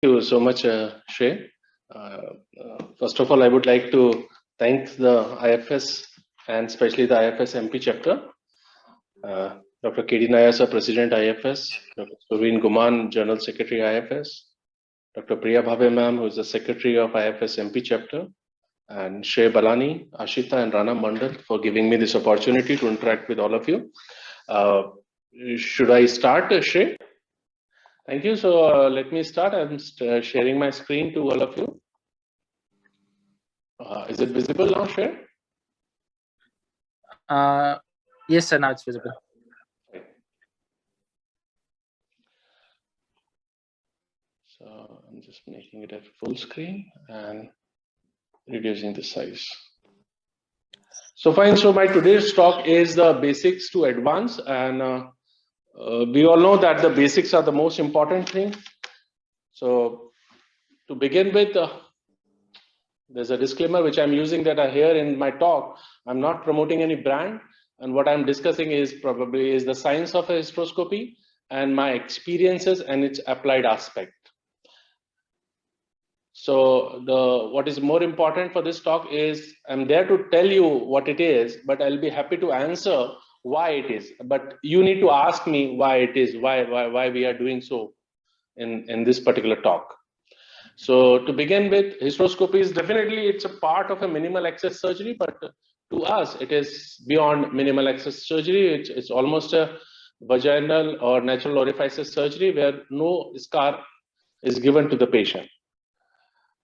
you so much, Shrey. First of all, I would like to thank the IFS and especially the IFS MP chapter. Dr. K.D. Nair, sir, President IFS, Dr. Surveen Guman, General Secretary IFS, Dr. Priya Bhave ma'am, who is the Secretary of IFS MP chapter, and Shrey Balani, Ashita and Rana Mandal for giving me this opportunity to interact with all of you. Should I start, Shrey? Thank you. So let me start. I'm sharing my screen to all of you. Is it visible now, Shrey? Yes, sir. Now it's visible. So I'm just making it at full screen and reducing the size. So fine. So my today's talk is the basics to advance, and we all know that the basics are the most important thing. So to begin with, there's a disclaimer which I'm using that I hear in my talk. I'm not promoting any brand, and what I'm discussing is probably the science of hysteroscopy and my experiences and its applied aspect. So what is more important for this talk is I'm there to tell you what it is, but I'll be happy to answer why it is. But you need to ask me why it is, why we are doing so in this particular talk. So to begin with, hysteroscopy is definitely it's a part of a minimal access surgery, but to us it is beyond minimal access surgery. It's almost a vaginal or natural orifices surgery where no scar is given to the patient.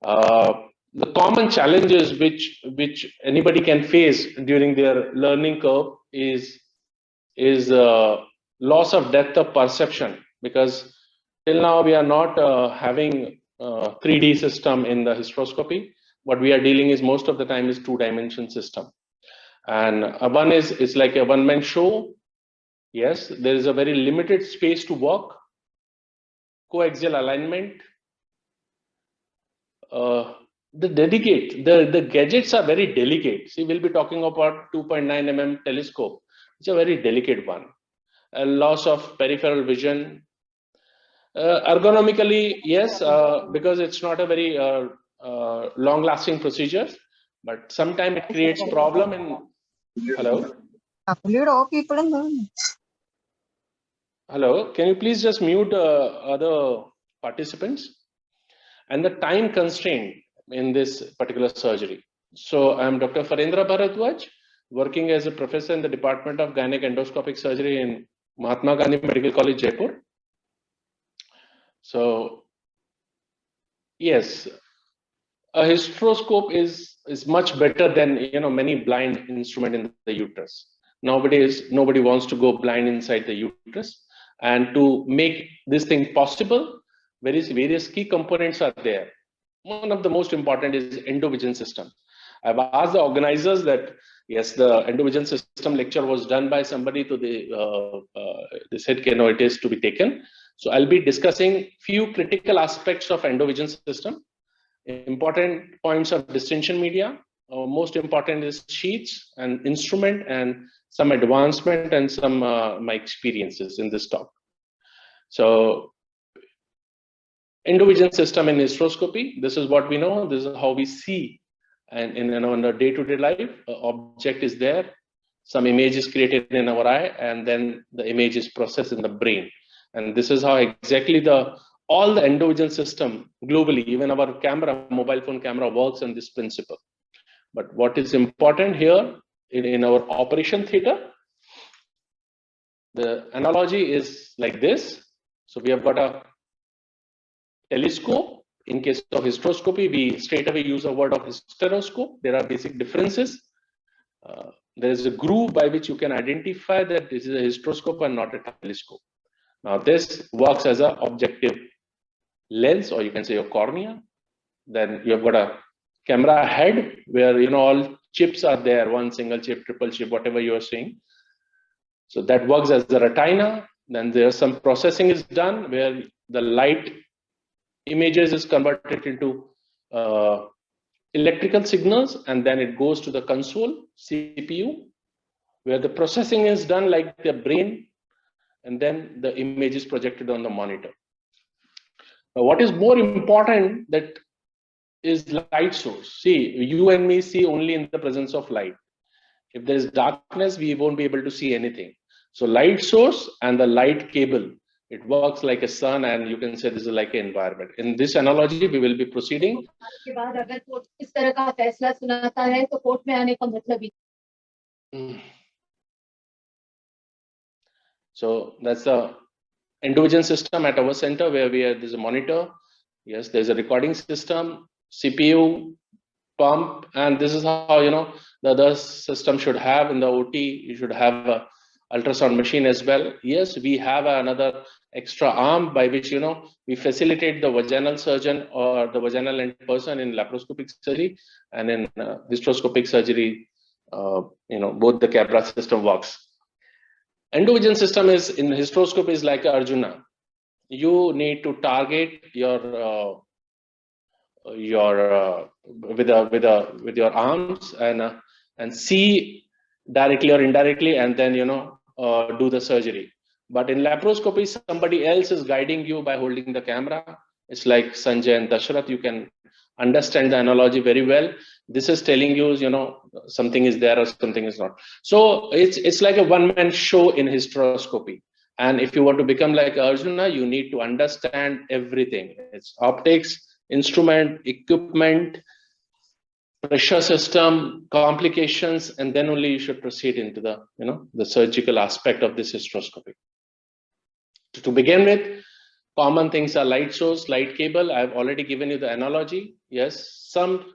The common challenges which anybody can face during their learning curve is loss of depth of perception, because till now we are not having 3D system in the hysteroscopy. What we are dealing is most of the time is 2-dimension system, and one is like a one-man show. Yes, there is a very limited space to work, coaxial alignment. The gadgets are very delicate. See, we'll be talking about 2.9 mm telescope. It's a very delicate one. A loss of peripheral vision. Ergonomically, yes, because it's not a very long-lasting procedure, but sometimes it creates problem in. Hello. Hello. Can you please just mute other participants? And the time constraint in this particular surgery. So I'm Dr. Farendra Bhardwaj, working as a professor in the Department of Gynec Endoscopic Surgery in Mahatma Gandhi Medical College, Jaipur. So yes, a hysteroscope is much better than many blind instrument in the uterus. Nobody wants to go blind inside the uterus, and to make this thing possible, various key components are there. One of the most important is endovision system. I've asked the organizers that yes, the endovision system lecture was done by somebody to they said it is to be taken. So I'll be discussing few critical aspects of endovision system, important points of distinction media. Most important is sheets and instrument and some advancement and some my experiences in this talk. So endovision system in hysteroscopy, this is what we know, this is how we see, and in our day-to-day life, object is there, some image is created in our eye, and then the image is processed in the brain. And this is how exactly all the endovision system globally, even our camera, mobile phone camera, works on this principle. But what is important here in our operation theater, the analogy is like this. So we have got a telescope. In case of hysteroscopy, we straight away use a word of hysteroscope. There are basic differences. There is a groove by which you can identify that this is a hysteroscope and not a telescope. Now this works as an objective lens, or you can say a cornea. Then you have got a camera head where all chips are there, one single chip, triple chip, whatever you are saying. So that works as the retina. Then there's some processing is done where the light images is converted into electrical signals, and then it goes to the console, CPU, where the processing is done like the brain, and then the image is projected on the monitor. Now, what is more important that is light source. See, you and me see only in the presence of light. If there is darkness, we won't be able to see anything. So light source and the light cable, it works like a sun, and you can say this is like an environment. In this analogy, we will be proceeding. So that's the Endovision system at our center where there's a monitor. Yes, there's a recording system, CPU, pump, and this is how the other system should have in the OT. You should have a ultrasound machine as well. Yes, we have another extra arm by which we facilitate the vaginal surgeon or the vaginal end person in laparoscopic surgery, and in hysteroscopic surgery, both the camera system works. Endovision system is in hysteroscope is like Arjuna. You need to target your with your arms and see directly or indirectly, and then do the surgery. But in laparoscopy, somebody else is guiding you by holding the camera. It's like Sanjay and Dashrath. You can understand the analogy very well. This is telling you, something is there or something is not. So it's like a one-man show in hysteroscopy. And if you want to become like Arjuna, you need to understand everything. It's optics, instrument, equipment, pressure system, complications, and then only you should proceed into the surgical aspect of this hysteroscopy. To begin with, common things are light source, light cable. I've already given you the analogy. Yes, some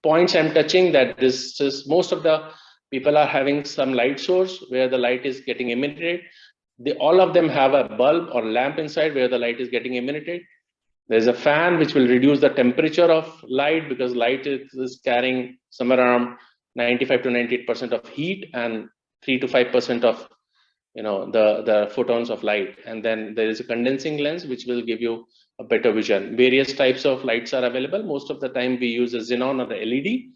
points I'm touching that this is most of the people are having some light source where the light is getting emitted. All of them have a bulb or lamp inside where the light is getting emitted. There's a fan which will reduce the temperature of light, because light is carrying somewhere around 95 to 98% of heat and 3 to 5% of the photons of light. And then there is a condensing lens which will give you a better vision. Various types of lights are available. Most of the time we use a xenon or the LED.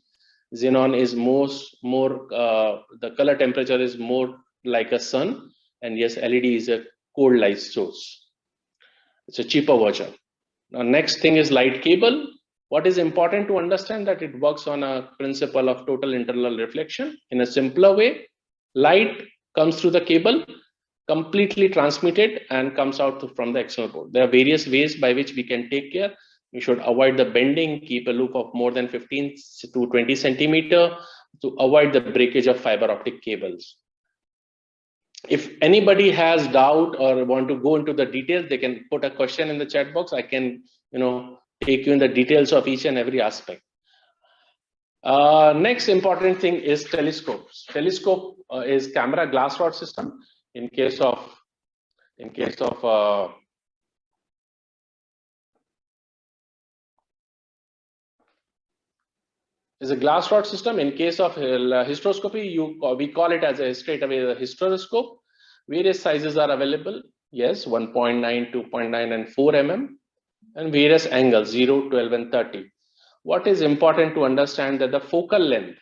Xenon is more the color temperature is more like a sun, and yes, LED is a cold light source. It's a cheaper version. Now, next thing is light cable. What is important to understand that it works on a principle of total internal reflection. In a simpler way, light comes through the cable, completely transmitted, and comes out from the external port. There are various ways by which we can take care. We should avoid the bending, keep a loop of more than 15 to 20 centimeter to avoid the breakage of fiber optic cables. If anybody has doubt or want to go into the details, they can put a question in the chat box. I can, take you in the details of each and every aspect. Next important thing is telescopes. Telescope is camera glass rod system. In case of is a glass rod system. In case of hysteroscopy, we call it as a straight away the hysteroscope. Various sizes are available. Yes, 1.9, 2.9, and 4 mm, and various angles 0, 12, and 30. What is important to understand that the focal length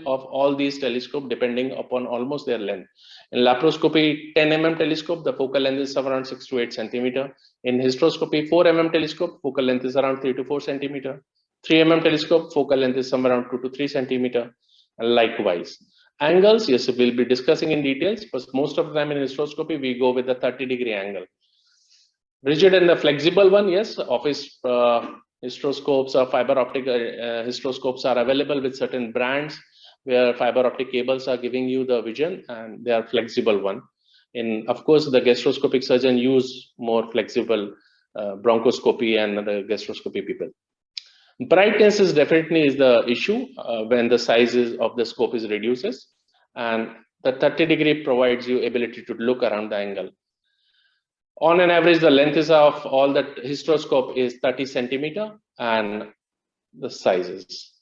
of all these telescopes depending upon almost their length. In laparoscopy, 10 mm telescope, the focal length is around 6 to 8 centimeter. In hysteroscopy, 4 mm telescope, focal length is around 3 to 4 centimeter. 3 mm telescope, focal length is somewhere around 2 to 3 centimeter. And likewise, angles, yes, we'll be discussing in details, but most of the time in hysteroscopy, we go with the 30-degree angle. Rigid and the flexible one, yes, office hysteroscopes or fiber optic hysteroscopes are available with certain brands where fiber optic cables are giving you the vision, and they are flexible one. Of course, the gastroscopic surgeon use more flexible bronchoscopy and the gastroscopy people. Brightness is definitely the issue when the sizes of the scope is reduces, and the 30-degree provides you ability to look around the angle. On an average, the length is of all the hysteroscope is 30 centimeter, and the sizes.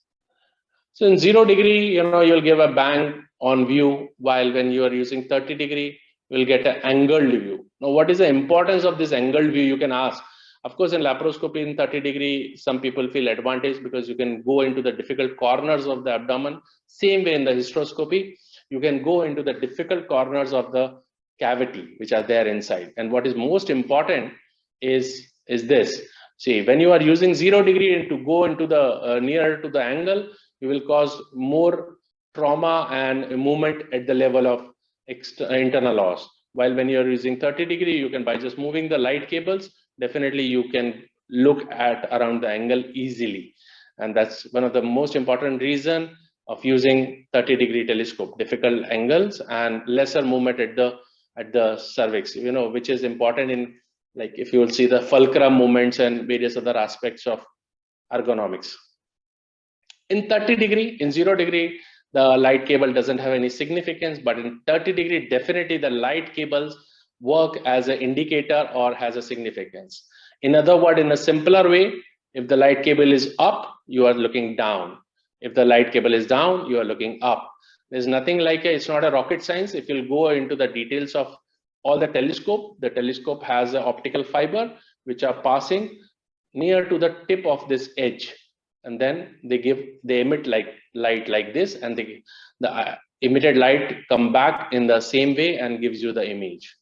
So in 0 degree, you'll give a bang on view, while when you are using 30 degree, you'll get an angled view. Now, what is the importance of this angled view? You can ask. Of course, in laparoscopy in 30 degree, some people feel advantage because you can go into the difficult corners of the abdomen. Same way in the hysteroscopy, you can go into the difficult corners of the cavity which are there inside. And what is most important is is this. See, when you are using 0 degree and to go into the nearer to the angle, you will cause more trauma and movement at the level of internal os. While when you are using 30 degree, you can, by just moving the light cables, definitely you can look at around the angle easily. And that's one of the most important reason of using 30 degree telescope, difficult angles and lesser movement at the cervix, which is important in, like, if you will see the fulcrum movements and various other aspects of ergonomics. In 30 degree, in 0 degree, the light cable doesn't have any significance, but in 30 degree, definitely the light cables work as an indicator or has a significance. In other words, in a simpler way, if the light cable is up, you are looking down. If the light cable is down, you are looking up. There's nothing like it's not a rocket science. If you'll go into the details of all the telescope has an optical fiber which are passing near to the tip of this edge, and then they emit light like this, and the emitted light come back in the same way and gives you the image.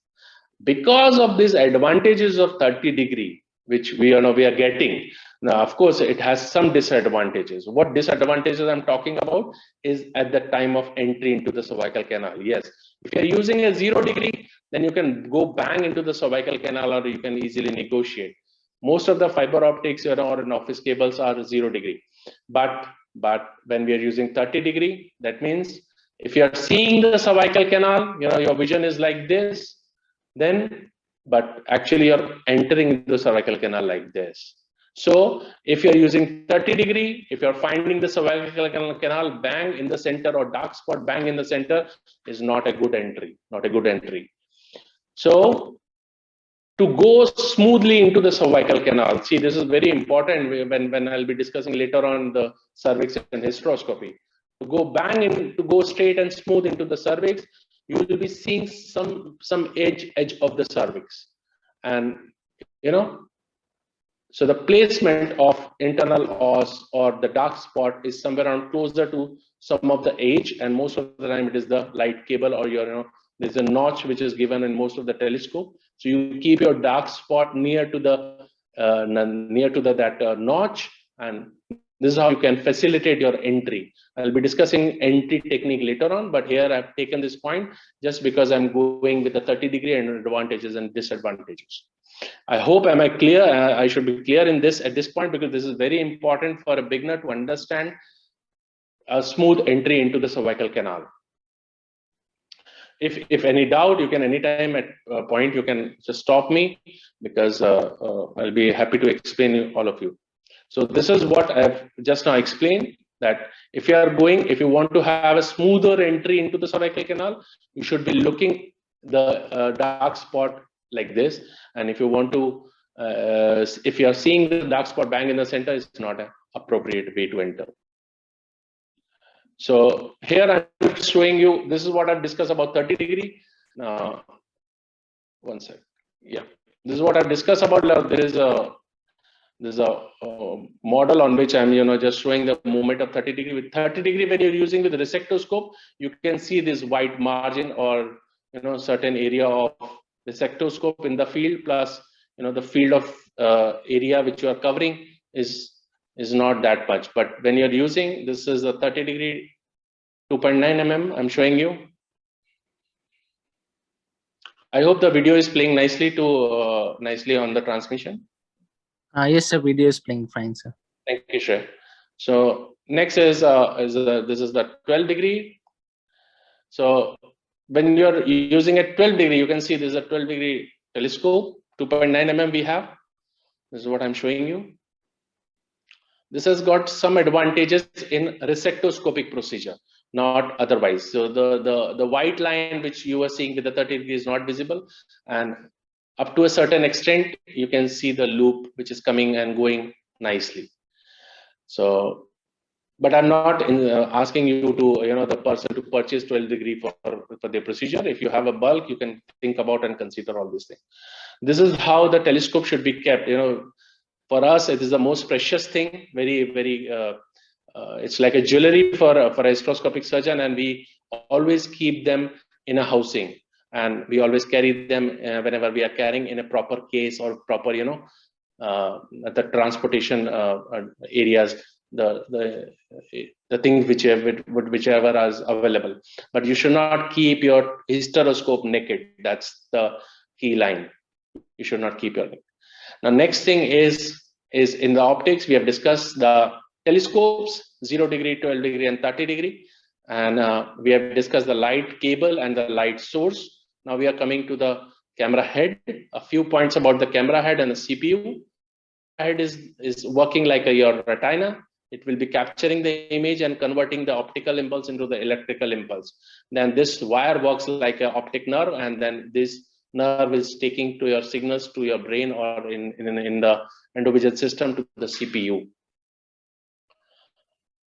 Because of these advantages of 30 degree, which we are getting now, of course it has some disadvantages. What disadvantages I'm talking about is at the time of entry into the cervical canal. Yes, if you're using a 0 degree, then you can go bang into the cervical canal, or you can easily negotiate. Most of the fiber optics or in office cables are 0 degree, but when we are using 30 degree, that means if you are seeing the cervical canal, your vision is like this, then, but actually you're entering the cervical canal like this. So if you're using 30 degree, if you're finding the cervical canal bang in the center or dark spot bang in the center, is not a good entry, So to go smoothly into the cervical canal, see, this is very important when I'll be discussing later on the cervix and hysteroscopy. To go bang in, to go straight and smooth into the cervix, you will be seeing some edge of the cervix, and so the placement of internal os or the dark spot is somewhere around closer to some of the edge, and most of the time it is the light cable, or there's a notch which is given in most of the telescope. So you keep your dark spot near to that notch, and this is how you can facilitate your entry. I'll be discussing entry technique later on, but here I've taken this point just because I'm going with the 30 degree and advantages and disadvantages. I hope, am I clear? I should be clear in this at this point, because this is very important for a beginner to understand a smooth entry into the cervical canal. If any doubt, you can anytime at a point, you can just stop me, because I'll be happy to explain all of you. So this is what I've just now explained, that if you want to have a smoother entry into the cervical canal, you should be looking the dark spot like this. And if you want to, if you are seeing the dark spot bang in the center, it's not an appropriate way to enter. So here I'm showing you, this is what I've discussed about 30 degree. One sec. Yeah, this is what I've discussed about. There's a model on which I'm just showing the movement of 30 degree. With 30 degree, when you're using with the resectoscope, you can see this white margin or certain area of resectoscope in the field, plus the field of area which you are covering is not that much. But when you're using, this is a 30 degree 2.9 mm I'm showing you. I hope the video is playing nicely on the transmission. Yes, sir. Video is playing fine, sir. Thank you, Shrey. So next is this is the 12 degree. So when you're using a 12 degree, you can see this is a 12 degree telescope, 2.9 mm we have. This is what I'm showing you. This has got some advantages in resectoscopic procedure, not otherwise. So the white line which you are seeing with the 30 degree is not visible, and up to a certain extent you can see the loop which is coming and going nicely. So, but I'm not asking you to the person to purchase 12 degree for the procedure. If you have a bulk, you can think about and consider all these things. This is how the telescope should be kept. For us, it is the most precious thing. Very, very. It's like a jewelry for a hysteroscopic surgeon, and we always keep them in a housing, and we always carry them whenever we are carrying in a proper case or proper the transportation areas, the things whichever is available. But you should not keep your hysteroscope naked. That's the key line. You should not keep your naked. Now, next thing is in the optics, we have discussed the telescopes, 0 degree, 12 degree, and 30 degree. And we have discussed the light cable and the light source. Now we are coming to the camera head. A few points about the camera head and the CPU. Head is working like your retina. It will be capturing the image and converting the optical impulse into the electrical impulse. Then this wire works like an optic nerve, and then this nerve is taking to your signals to your brain or in the endovision system to the CPU.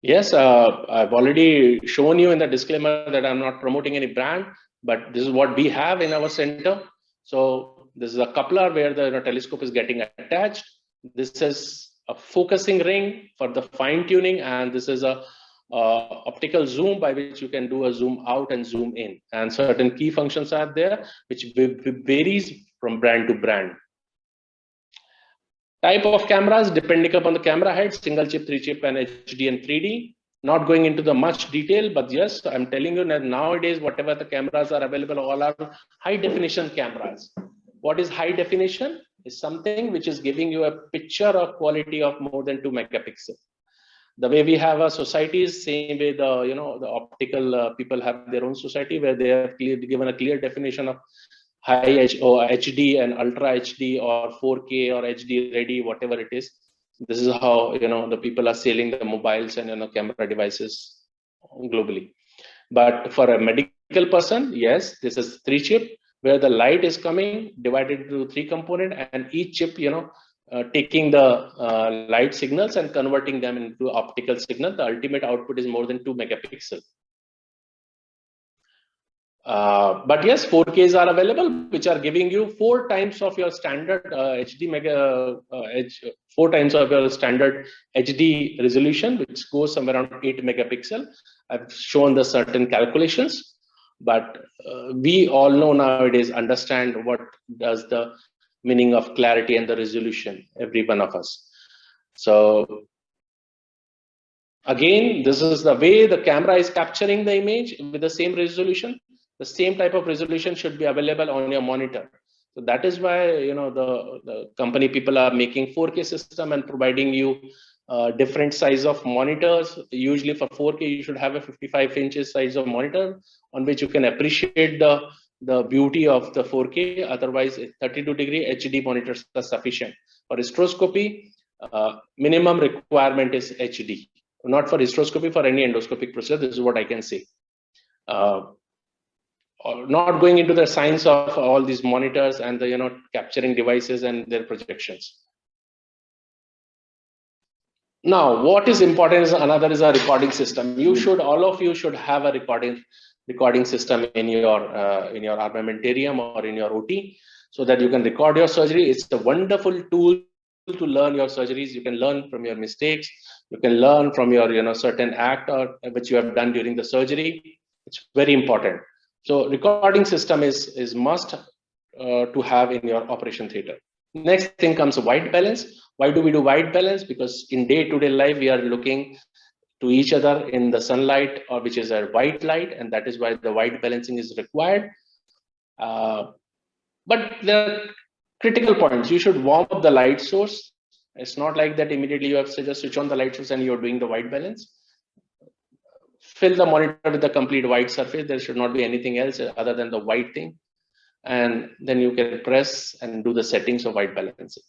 Yes, I've already shown you in the disclaimer that I'm not promoting any brand, but this is what we have in our center. So this is a coupler where the telescope is getting attached. This is a focusing ring for the fine tuning, and this is a optical zoom by which you can do a zoom out and zoom in, and certain key functions are there which varies from brand to brand. Type of cameras depending upon the camera head, single chip, 3 chip, and HD and 3D. Not going into the much detail, but yes, I'm telling you that nowadays whatever the cameras are available, all are high definition cameras. What is high definition? Is something which is giving you a picture of quality of more than 2 megapixels. The way we have a society is same way the the optical people have their own society where they have given a clear definition of high HD and ultra HD or 4K or HD ready, whatever it is. This is how the people are selling the mobiles and camera devices globally. But for a medical person, yes, this is 3 chip where the light is coming divided into 3 component, and each chip taking the light signals and converting them into optical signal. The ultimate output is more than 2 megapixel. But yes, 4Ks are available, which are giving you 4 times of your standard HD 4 times of your standard HD resolution, which goes somewhere around 8 megapixel. I've shown the certain calculations, but we all know nowadays, understand what does the meaning of clarity and the resolution, every one of us. So again, this is the way the camera is capturing the image with the same resolution. The same type of resolution should be available on your monitor. So that is why the company people are making 4K system and providing you different size of monitors. Usually for 4K, you should have a 55 inches size of monitor on which you can appreciate the beauty of the 4K. Otherwise, 32 degree HD monitors are sufficient. For hysteroscopy, minimum requirement is HD. Not for hysteroscopy, for any endoscopic procedure. This is what I can say. Not going into the science of all these monitors and the capturing devices and their projections. Now, what is important is another is a recording system. All of you should have a recording system in your armamentarium or in your OT, so that you can record your surgery. It's a wonderful tool to learn your surgeries. You can learn from your mistakes. You can learn from your certain act or which you have done during the surgery. It's very important. So recording system is must to have in your operation theater. Next thing comes white balance. Why do we do white balance? Because in day-to-day life, we are looking to each other in the sunlight, or which is a white light, and that is why the white balancing is required. But the critical points, you should warm up the light source. It's not like that immediately you have to just switch on the light source and you're doing the white balance. Fill the monitor with the complete white surface. There should not be anything else other than the white thing. And then you can press and do the settings of white balancing.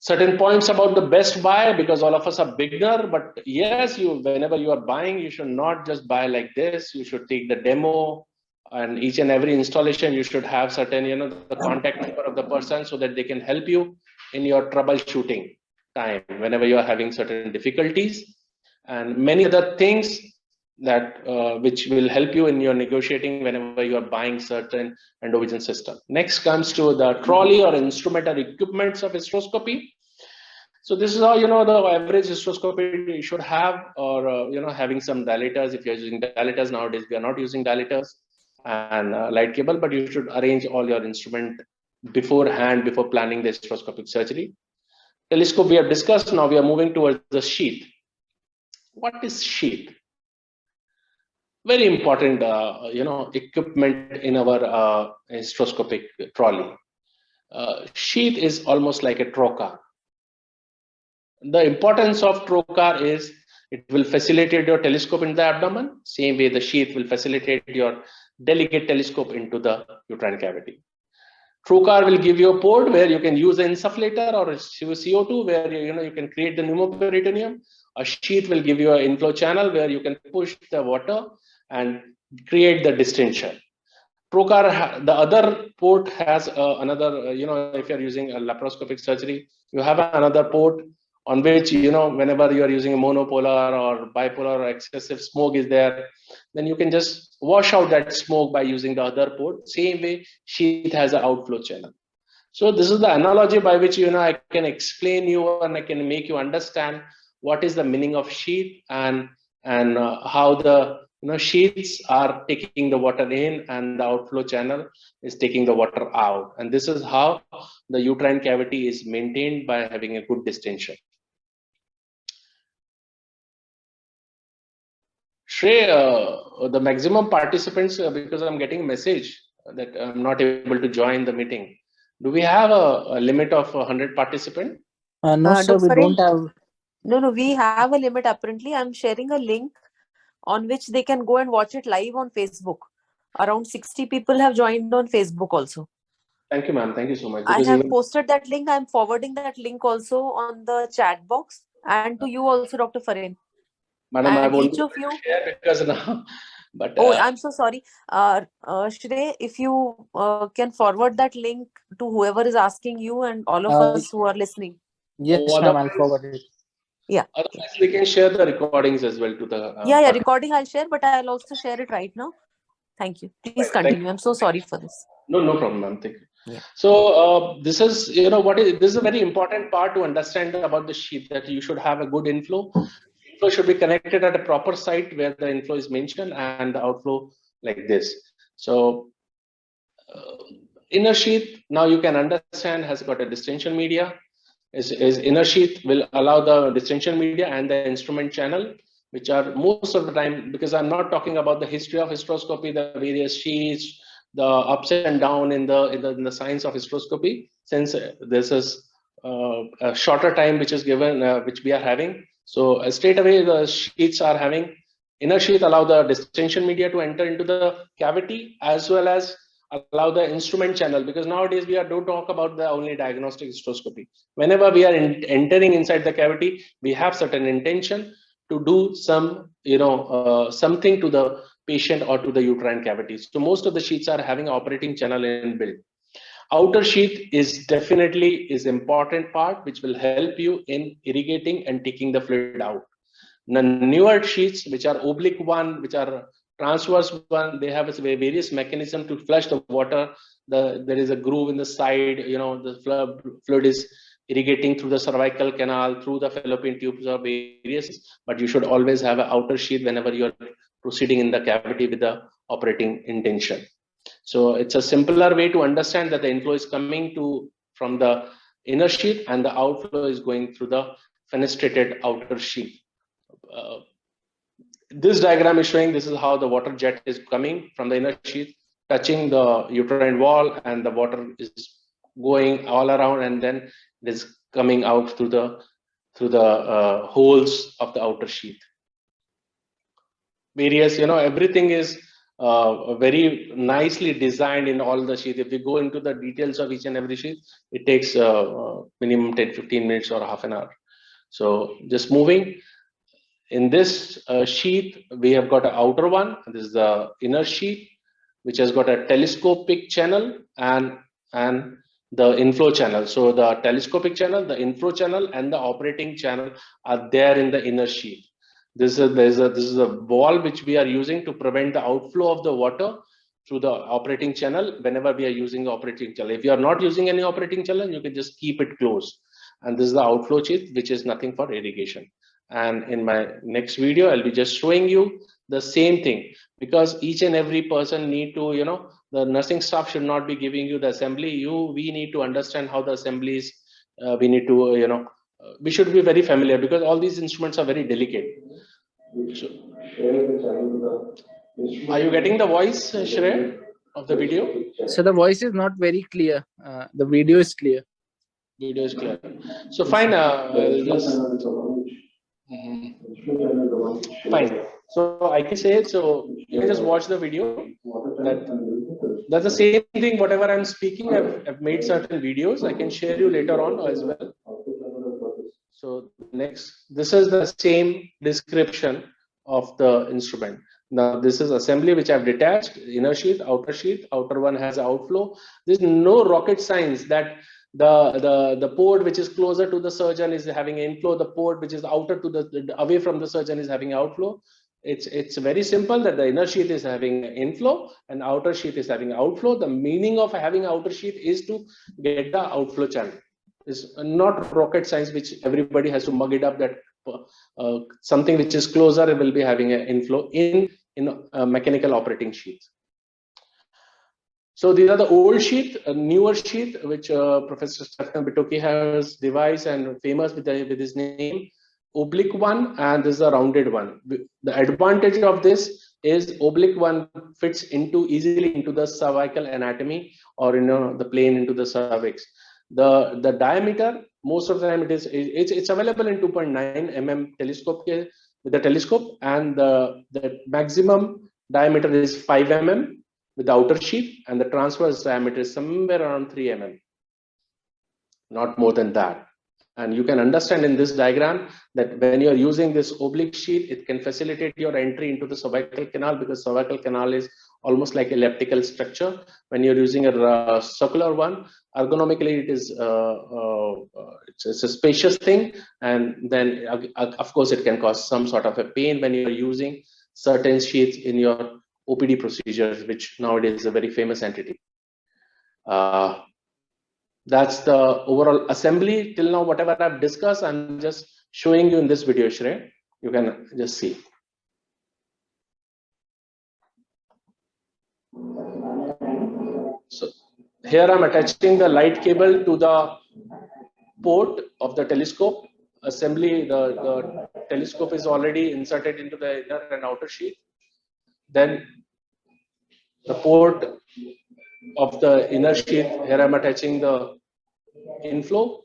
Certain points about the best buy, because all of us are beginner, but yes, whenever you are buying, you should not just buy like this. You should take the demo, and each and every installation, you should have certain, the contact number of the person so that they can help you in your troubleshooting time whenever you are having certain difficulties, and many other things that which will help you in your negotiating whenever you are buying certain endovision system. Next comes to the trolley or instrument or equipments of hysteroscopy. So this is how the average hysteroscopy you should have, or having some dilators. If you're using dilators nowadays, we are not using dilators and light cable, but you should arrange all your instrument beforehand before planning the hysteroscopic surgery. Telescope we have discussed. Now we are moving towards the sheath. What is sheath? Very important, equipment in our hysteroscopic trolley. Sheath is almost like a trocar. The importance of trocar is it will facilitate your telescope in the abdomen. Same way the sheath will facilitate your delicate telescope into the uterine cavity. TrueCar will give you a port where you can use an insufflator or a CO2 where you can create the pneumoperitoneum. A sheath will give you an inflow channel where you can push the water and create the distension. TrueCar, the other port has another, if you're using a laparoscopic surgery, you have another port on which, whenever you are using a monopolar or bipolar or excessive smoke is there, then you can just wash out that smoke by using the other port. Same way, sheath has an outflow channel. So this is the analogy by which, I can explain you and I can make you understand what is the meaning of sheath and how the sheaths are taking the water in and the outflow channel is taking the water out. And this is how the uterine cavity is maintained by having a good distension. Shrey, the maximum participants, because I'm getting a message that I'm not able to join the meeting. Do we have a limit of 100 participants? No, sir, we don't have. No, we have a limit apparently. I'm sharing a link on which they can go and watch it live on Facebook. Around 60 people have joined on Facebook also. Thank you, ma'am. Thank you so much. I have posted that link. I'm forwarding that link also on the chat box and to you also, Dr. Farendra. Madam, I won't each of you share because now, but I'm so sorry. Shrey, if you can forward that link to whoever is asking you and all of us who are listening. Yes, ma'am, I'll forward it. Yeah. Otherwise, we can share the recordings as well to the. Yeah, recording I'll share, but I'll also share it right now. Thank you. Please continue. I'm so sorry for this. No problem, ma'am. Thank you. Yeah. So this is, this is a very important part to understand about the sheath, that you should have a good inflow. Inflow should be connected at a proper site where the inflow is mentioned and the outflow like this. So inner sheath, now you can understand, has got a distension media. Is inner sheath will allow the distension media and the instrument channel, which are most of the time, because I'm not talking about the history of hysteroscopy, the various sheaths, the ups and down in the science of hysteroscopy, since this is a shorter time which is given, which we are having. So straight away the sheaths are having inner sheath allow the distension media to enter into the cavity, as well as allow the instrument channel, because nowadays we don't talk about the only diagnostic hysteroscopy. Whenever we are entering inside the cavity, we have certain intention to do some something to the patient or to the uterine cavities. So most of the sheaths are having operating channel inbuilt. Outer sheath is definitely important part which will help you in irrigating and taking the fluid out. The newer sheaths, which are oblique one, which are transverse one, they have various mechanism to flush the water. There is a groove in the side, the fluid is irrigating through the cervical canal, through the fallopian tubes or various, but you should always have an outer sheath whenever you're proceeding in the cavity with the operating intention. So it's a simpler way to understand that the inflow is coming from the inner sheath and the outflow is going through the fenestrated outer sheath. This diagram is showing this is how the water jet is coming from the inner sheath, touching the uterine wall, and the water is going all around, and then it is coming out through the holes of the outer sheath. Various, everything is very nicely designed in all the sheath. If we go into the details of each and every sheath, it takes minimum 10-15 minutes or half an hour. So just moving. In this sheath, we have got an outer one. This is the inner sheath, which has got a telescopic channel and the inflow channel. So the telescopic channel, the inflow channel, and the operating channel are there in the inner sheath. This is a wall which we are using to prevent the outflow of the water through the operating channel whenever we are using the operating channel. If you are not using any operating channel, you can just keep it closed. And this is the outflow sheath, which is nothing for irrigation. And in my next video, I'll be just showing you the same thing, because each and every person need to, the nursing staff should not be giving you the assembly. We need to understand how the assemblies, we need to, we should be very familiar, because all these instruments are very delicate. So, are you getting the voice, Shrey, of the video? So the voice is not very clear. The video is clear. Video is clear. So fine. I'll just. Fine. So I can say, so you can just watch the video. That's the same thing. Whatever I'm speaking, I've made certain videos. I can share you later on as well. So next, this is the same description of the instrument. Now this is assembly which I've detached, inner sheath, outer one has outflow. There's no rocket science that the port which is closer to the surgeon is having inflow, the port which is outer to the away from the surgeon is having outflow. It's very simple that the inner sheath is having inflow and outer sheath is having outflow. The meaning of having outer sheath is to get the outflow channel. It's not rocket science which everybody has to mug it up that something which is closer will be having an inflow in a mechanical operating sheath. So these are the old sheath, newer sheath, which Professor Stefan Bitoki has devised and famous with his name, oblique one, and this is a rounded one. The advantage of this is oblique one fits easily into the cervical anatomy, or the plane into the cervix. The diameter, most of the time it's available in 2.9 mm telescope with the telescope, and the maximum diameter is 5 mm with the outer sheath, and the transverse diameter is somewhere around 3 mm, not more than that. And you can understand in this diagram that when you are using this oblique sheath, it can facilitate your entry into the cervical canal, because cervical canal is almost like elliptical structure. When you're using a circular one, ergonomically it is it's a spacious thing, and then of course it can cause some sort of a pain when you're using certain sheaths in your OPD procedures, which nowadays is a very famous entity. That's the overall assembly till now. Whatever I've discussed, I'm just showing you in this video, Shrey. You can just see. So here I'm attaching the light cable to the port of the telescope. Assembly, the telescope is already inserted into the inner and outer sheath. Then the port of the inner sheath, here I'm attaching the inflow.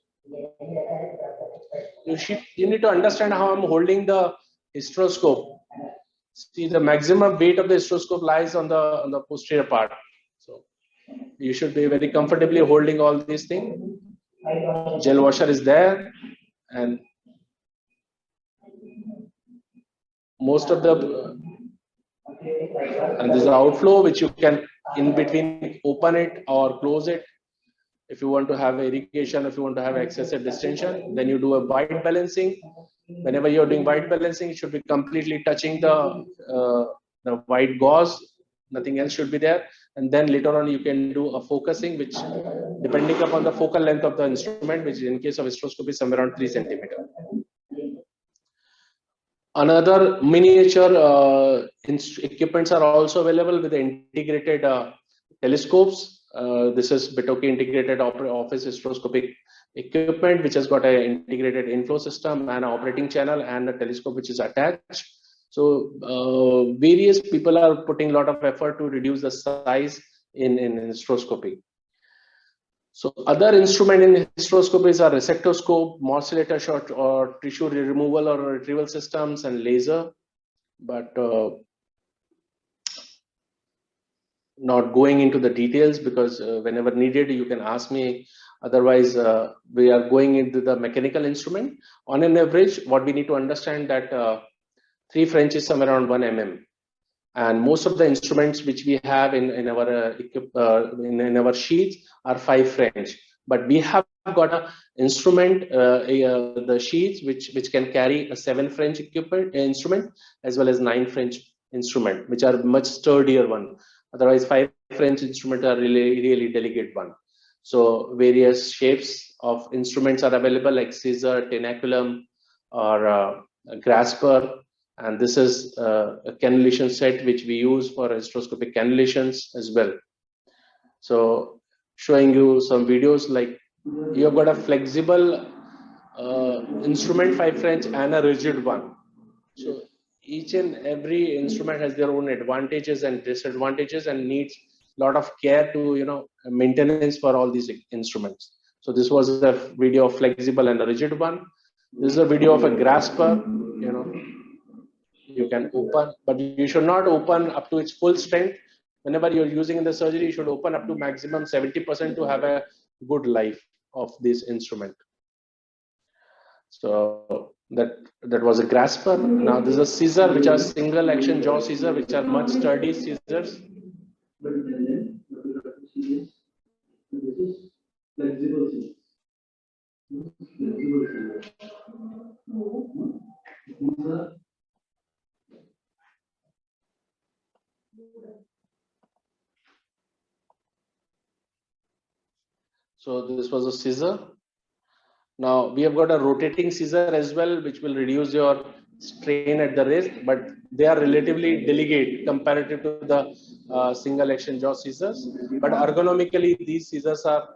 You need to understand how I'm holding the hysteroscope. See, the maximum weight of the hysteroscope lies on the posterior part. So you should be very comfortably holding all these things. Gel washer is there, and most of the and there's an outflow which you can in between open it or close it. If you want to have irrigation, if you want to have excessive distension, then you do a white balancing. Whenever you're doing white balancing, it should be completely touching the white gauze. Nothing else should be there. And then later on, you can do a focusing, which depending upon the focal length of the instrument, which in case of hysteroscopy is somewhere around 3 centimeters. Another miniature equipments are also available with the integrated telescopes. This is Bitoki integrated office hysteroscopic equipment, which has got an integrated inflow system and an operating channel and a telescope which is attached. So various people are putting a lot of effort to reduce the size in hysteroscopy. So other instrument in hysteroscopy are resectoscope, morcellator shot, or tissue removal or retrieval systems, and laser. But not going into the details, because whenever needed, you can ask me. Otherwise, we are going into the mechanical instrument. On an average, what we need to understand that 3 French is somewhere around 1 mm. And most of the instruments which we have in our sheets are 5 French. But we have got an instrument, the sheets which can carry a 7 French instrument as well as 9 French instrument, which are much sturdier one. Otherwise, 5 French instruments are really delicate one. So various shapes of instruments are available, like scissor, tenaculum, or a grasper. And this is a cannulation set which we use for hysteroscopic cannulations as well. So showing you some videos, like you have got a flexible instrument 5 French and a rigid one. So each and every instrument has their own advantages and disadvantages and needs a lot of care to, maintenance for all these instruments. So this was a video of flexible and a rigid one. This is a video of a grasper. You can open, but you should not open up to its full strength. Whenever you're using in the surgery, you should open up to maximum 70% to have a good life of this instrument. So that was a grasper. Now this is a scissor, which are single action jaw scissor, which are much sturdy scissors. So this was a scissor. Now we have got a rotating scissor as well, which will reduce your strain at the wrist, but they are relatively delicate comparative to the single action jaw scissors. But ergonomically, these scissors are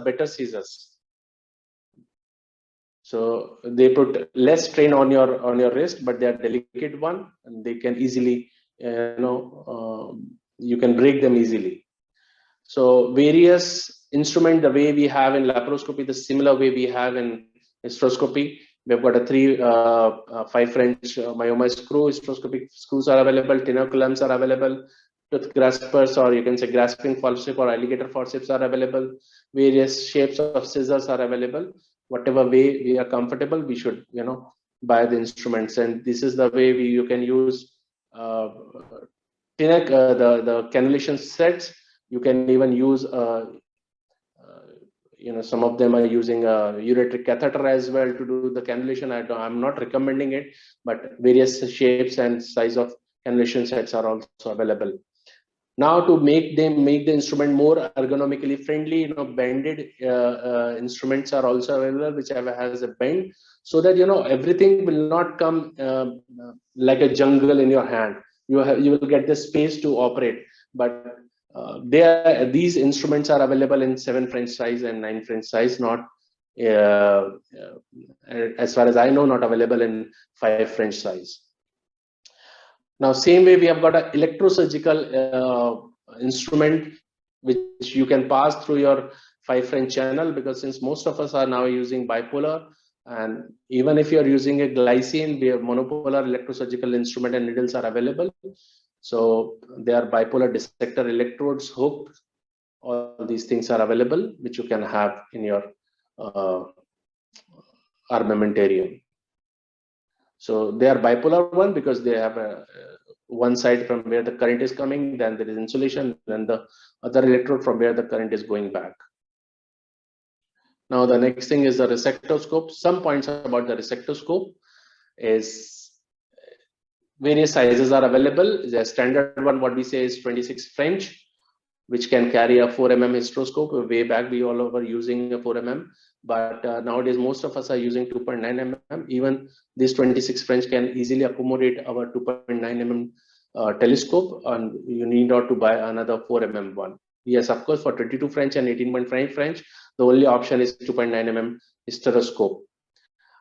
better scissors. So they put less strain on your wrist, but they are delicate one, and they can easily, you can break them easily. So various instrument, the way we have in laparoscopy, the similar way we have in hysteroscopy. We've got a 5 French myoma screw. Hysteroscopic screws are available. Tinoculums are available. Tooth graspers, or you can say grasping forceps or alligator forceps are available. Various shapes of scissors are available. Whatever way we are comfortable, we should, buy the instruments. And this is the way you can use the cannulation sets. You can even use, some of them are using a ureteric catheter as well to do the cannulation. I'm not recommending it, but various shapes and size of cannulation sets are also available. Now to make the instrument more ergonomically friendly, bended instruments are also available, which has a bend, so that everything will not come like a jungle in your hand. You will get the space to operate, but these instruments are available in 7 French size and 9 French size, not as far as I know, not available in 5 French size. Now, same way we have got an electrosurgical instrument which you can pass through your 5 French channel, because since most of us are now using bipolar, and even if you are using a glycine, we have monopolar electrosurgical instrument and needles are available. So they are bipolar dissector electrodes hooked. All these things are available, which you can have in your armamentarium. So they are bipolar one because they have one side from where the current is coming, then there is insulation, then the other electrode from where the current is going back. Now the next thing is the resectoscope. Some points about the resectoscope is various sizes are available. The standard one, what we say, is 26 French, which can carry a 4 mm hysteroscope. Way back we all were using a 4 mm, but nowadays most of us are using 2.9 mm. Even this 26 French can easily accommodate our 2.9 mm telescope, and you need not to buy another 4 mm one. Yes, of course, for 22 French and 18.5 French, the only option is 2.9 mm hysteroscope.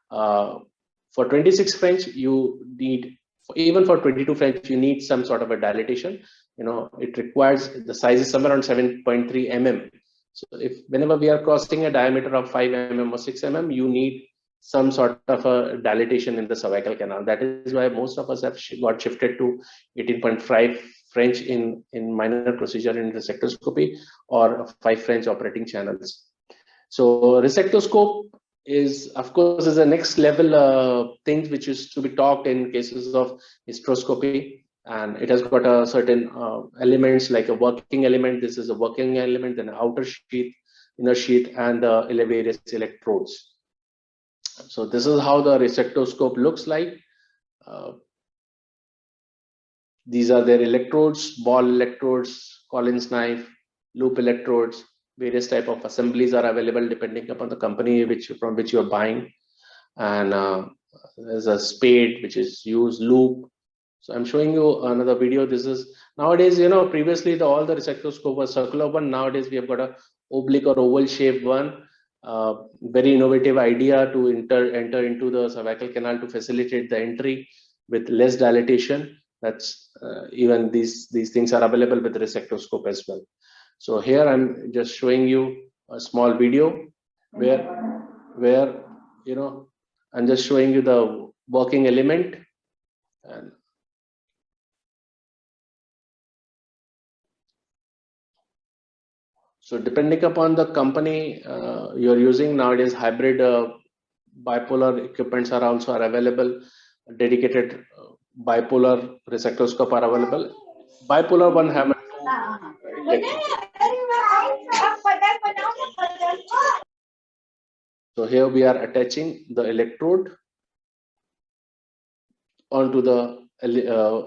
For 26 French, you need, even for 22 French, you need some sort of a dilatation. It requires, the size is somewhere around 7.3 mm. So whenever we are crossing a diameter of 5 mm or 6 mm, you need some sort of a dilatation in the cervical canal. That is why most of us have got shifted to 18.5 French in minor procedure in resectoscopy, or 5 French operating channels. So resectoscope is, of course, is the next level thing which is to be talked in cases of hysteroscopy, and it has got a certain elements like a working element. This is a working element, then an outer sheath, inner sheath, and the various electrodes. So this is how the resectoscope looks like. These are their electrodes: ball electrodes, Collins knife, loop electrodes. Various type of assemblies are available depending upon the company from which you're buying. And there's a spade which is used, loop. So I'm showing you another video. This is nowadays, previously all the resectoscope was circular one. Nowadays we have got a oblique or oval shaped one. very innovative idea to enter into the cervical canal to facilitate the entry with less dilatation. That's even these things are available with resectoscope as well. So here I'm just showing you a small video where I'm just showing you the working element. And so depending upon the company you're using nowadays, hybrid bipolar equipments are also available. Dedicated bipolar resectoscope are available. Bipolar one have so here we are attaching the electrode onto the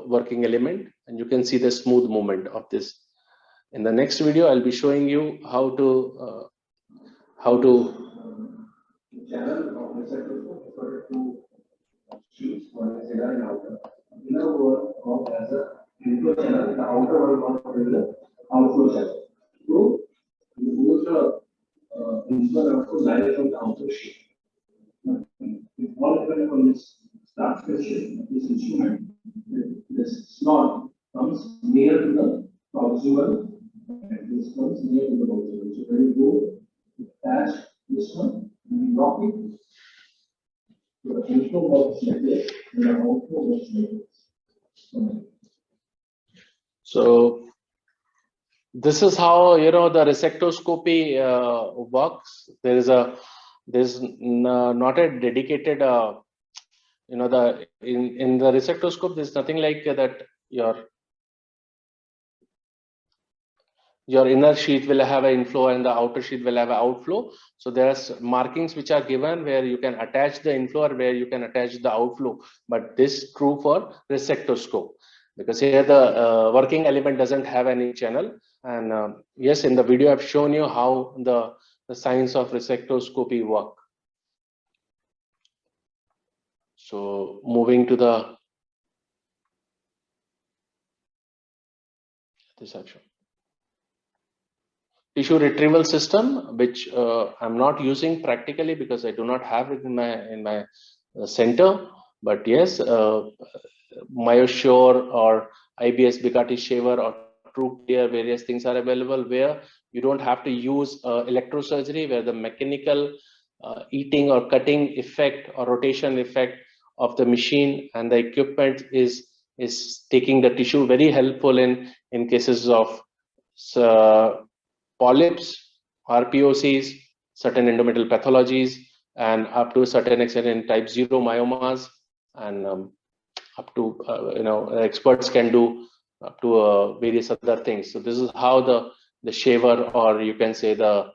working element, and you can see the smooth movement of this. In the next video, I'll be showing you how to choose one is inner and outer. Inner world of as a inflow channel, the outer world of the outflow channel. So you both inflow and outflow direct from the outer sheet. It all depends on this start question, this instrument. This slot comes near to the proximal, and this comes near to the proximal. So when you go attach this one, and lock it. The inflow works like this, and the outflow works like this. So this is how the resectoscopy works. There's not a dedicated the in the resectoscope there's nothing like that. Your inner sheath will have an inflow and the outer sheath will have an outflow. So there's markings which are given where you can attach the inflow or where you can attach the outflow. But this is true for resectoscope, because here the working element doesn't have any channel. And yes, in the video I've shown you how the science of resectoscopy work. So moving to this I've shown. Tissue retrieval system, which I'm not using practically because I do not have it in my center. But yes, MyoSure or IBS Bugatti shaver or True Clear, various things are available where you don't have to use electrosurgery, where the mechanical eating or cutting effect or rotation effect of the machine and the equipment is taking the tissue, very helpful in cases of polyps, RPOCs, certain endometrial pathologies, and up to a certain extent in type 0 myomas, and up to experts can do up to various other things. So this is how the shaver, or you can say the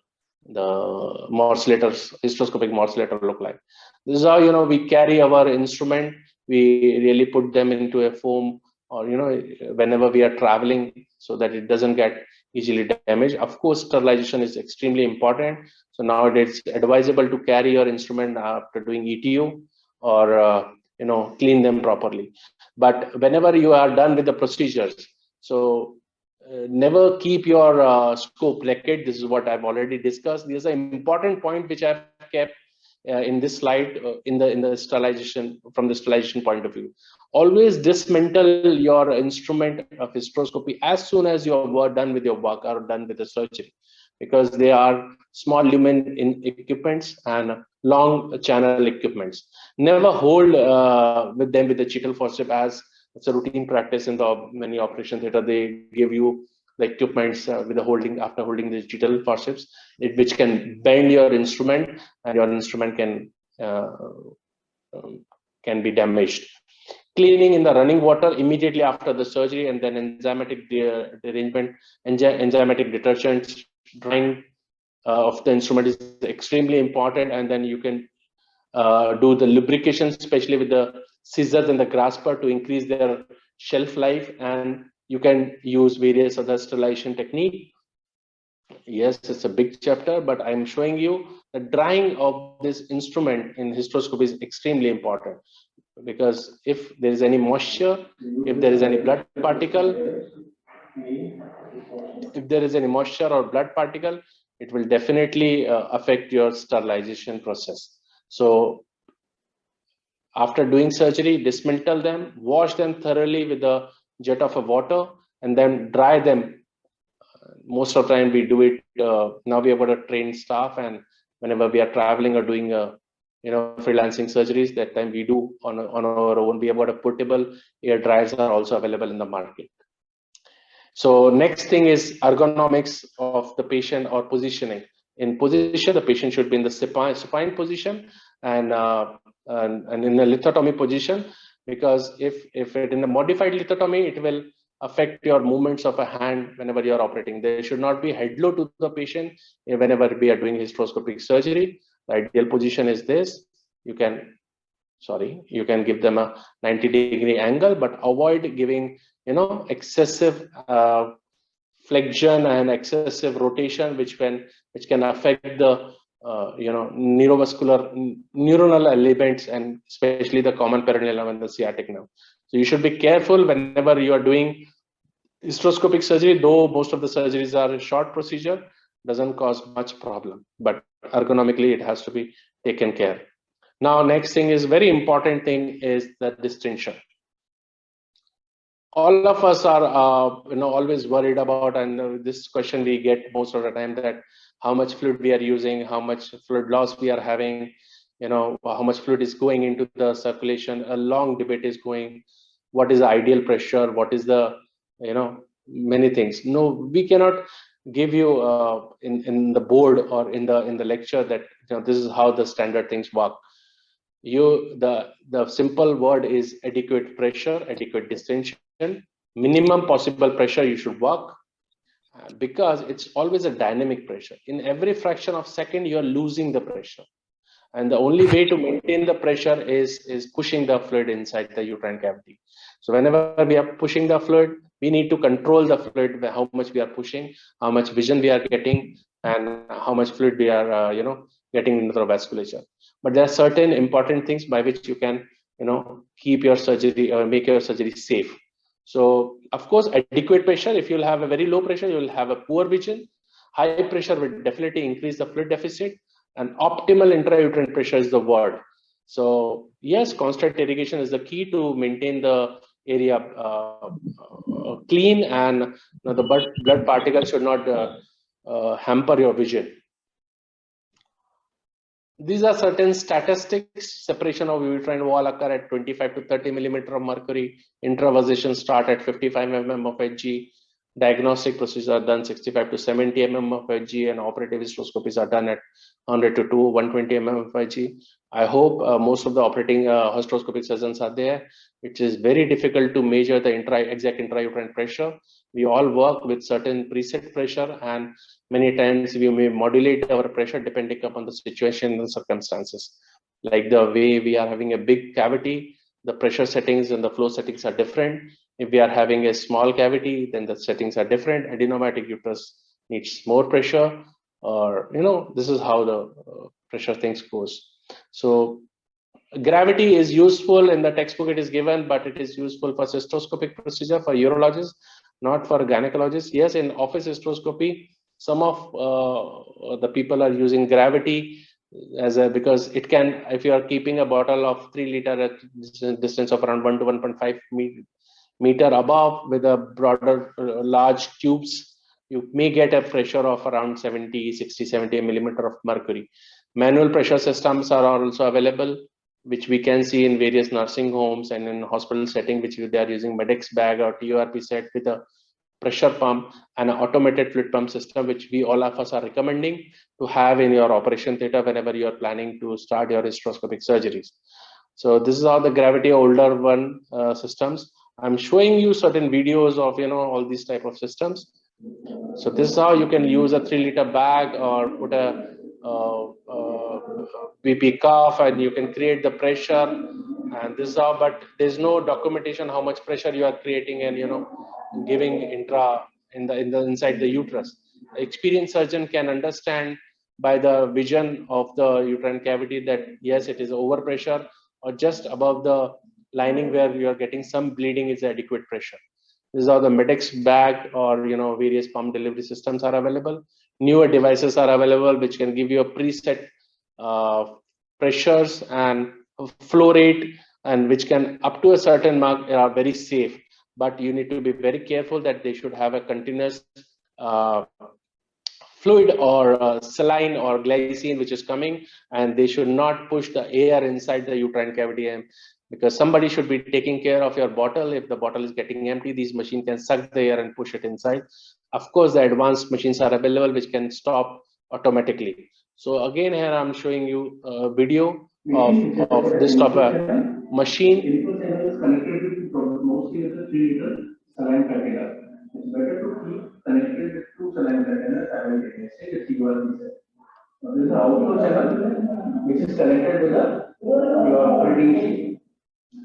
morcellators, hysteroscopic morcellator look like. This is how we carry our instrument. We really put them into a foam, or whenever we are traveling, so that it doesn't get easily damaged. Of course, sterilization is extremely important. So nowadays it's advisable to carry your instrument after doing ETU, or clean them properly. But whenever you are done with the procedures, so never keep your scope naked. This is what I've already discussed. This is an important point which I've kept in this slide in the sterilization, from the sterilization point of view. Always dismantle your instrument of hysteroscopy as soon as you're done with your work or done with the surgery, because they are small lumen in equipments and long channel equipments. Never hold with them with the cheetle forceps, as it's a routine practice in the many operation theater. They give you the equipments with the holding, after holding the cheetle forceps, which can bend your instrument, and your instrument can be damaged. Cleaning in the running water immediately after the surgery, and then enzymatic derangement, enzymatic detergents, drying of the instrument is extremely important. And then you can do the lubrication, especially with the scissors and the grasper, to increase their shelf life. And you can use various other sterilization technique. Yes, it's a big chapter, but I'm showing you the drying of this instrument in hysteroscopy is extremely important, because if there is any moisture, if there is any blood particle, if there is any moisture or blood particle, it will definitely affect your sterilization process. So after doing surgery, dismantle them, wash them thoroughly with a jet of water, and then dry them. Most of the time we do it. Now we have got a trained staff, and whenever we are traveling or doing freelancing surgeries, that time we do on our own. We have got a portable air dryers are also available in the market. So next thing is ergonomics of the patient or positioning. In position, the patient should be in the supine position and in a lithotomy position, because if it in a modified lithotomy, it will affect your movements of a hand whenever you are operating. There should not be head low to the patient whenever we are doing hysteroscopic surgery. The ideal position is this. You can give them a 90-degree angle, but avoid giving excessive flexion and excessive rotation, which can affect the neuronal elements, and especially the common peroneal and the sciatic nerve. So you should be careful whenever you are doing hysteroscopic surgery, though most of the surgeries are a short procedure, doesn't cause much problem, but ergonomically it has to be taken care. Now, next thing is very important thing is the distinction. All of us are always worried about, and this question we get most of the time, that how much fluid we are using, how much fluid loss we are having, how much fluid is going into the circulation. A long debate is going. What is the ideal pressure? What is the many things. No, we cannot give you in the board or in the lecture that this is how the standard things work. The simple word is adequate pressure, adequate distension, minimum possible pressure you should work, because it's always a dynamic pressure. In every fraction of second, you're losing the pressure. And the only way to maintain the pressure is pushing the fluid inside the uterine cavity. So whenever we are pushing the fluid, we need to control the fluid, how much we are pushing, how much vision we are getting, and how much fluid we are getting into the vasculature. But there are certain important things by which you can keep your surgery or make your surgery safe. So of course, adequate pressure, if you'll have a very low pressure, you'll have a poor vision. High pressure will definitely increase the fluid deficit, and optimal intrauterine pressure is the word. So yes, constant irrigation is the key to maintain the area clean, and the blood particles should not hamper your vision. These are certain statistics. Separation of uterine wall occur at 25 to 30 millimeter of mercury. Intravasation start at 55 mm of Hg. Diagnostic procedures are done 65 to 70 mm of Hg, and operative hysteroscopies are done at 100 to 120 mm of Hg. I hope most of the operating hysteroscopic surgeons are there. It is very difficult to measure the exact intrauterine pressure. We all work with certain preset pressure, and many times we may modulate our pressure depending upon the situation and circumstances. Like the way we are having a big cavity, the pressure settings and the flow settings are different. If we are having a small cavity, then the settings are different. Adenomatic uterus needs more pressure, or this is how the pressure things goes. So gravity is useful in the textbook, it is given, but it is useful for cystoscopic procedure for urologists, not for gynecologists. Yes, in office hysteroscopy, some of the people are using gravity because it can, if you are keeping a bottle of 3 liter at distance of around 1 to 1.5 meter above with a broader large tubes, you may get a pressure of around 70 millimeter of mercury. Manual pressure systems are also available, which we can see in various nursing homes and in hospital setting, which they are using Medex bag or TURP set with a pressure pump and an automated fluid pump system, which we all of us are recommending to have in your operation theater whenever you are planning to start your hysteroscopic surgeries. So this is how the gravity older one systems. I'm showing you certain videos of all these type of systems. So this is how you can use a 3 liter bag or put a BP cuff, and you can create the pressure. And this is how, but there's no documentation how much pressure you are creating and giving inside the uterus. The experienced surgeon can understand by the vision of the uterine cavity that yes, it is overpressure, or just above the lining where you are getting some bleeding is adequate pressure. This is how the Medex bag or various pump delivery systems are available. Newer devices are available which can give you a preset pressures and flow rate, and which can up to a certain mark are very safe. But you need to be very careful that they should have a continuous fluid or saline or glycine which is coming, and they should not push the air inside the uterine cavity, and because somebody should be taking care of your bottle. If the bottle is getting empty, these machines can suck the air and push it inside. Of course, the advanced machines are available which can stop automatically. So again, here I'm showing you a video of this type of machine. Input channel is connected with mostly with the 3 liter saline container. It's better to keep connected with 2 saline containers simultaneously with URL. Now, this is the output channel which is connected with your printing sheet.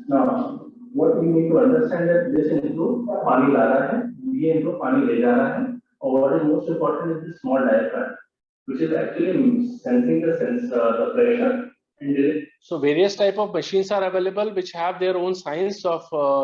Now, what we need to understand that this includes pani la raha hai, ये इनको पानी ले जा रहा है, और what is most important is the small diaphragm, which is actually sensing the pressure. So various type of machines are available which have their own science of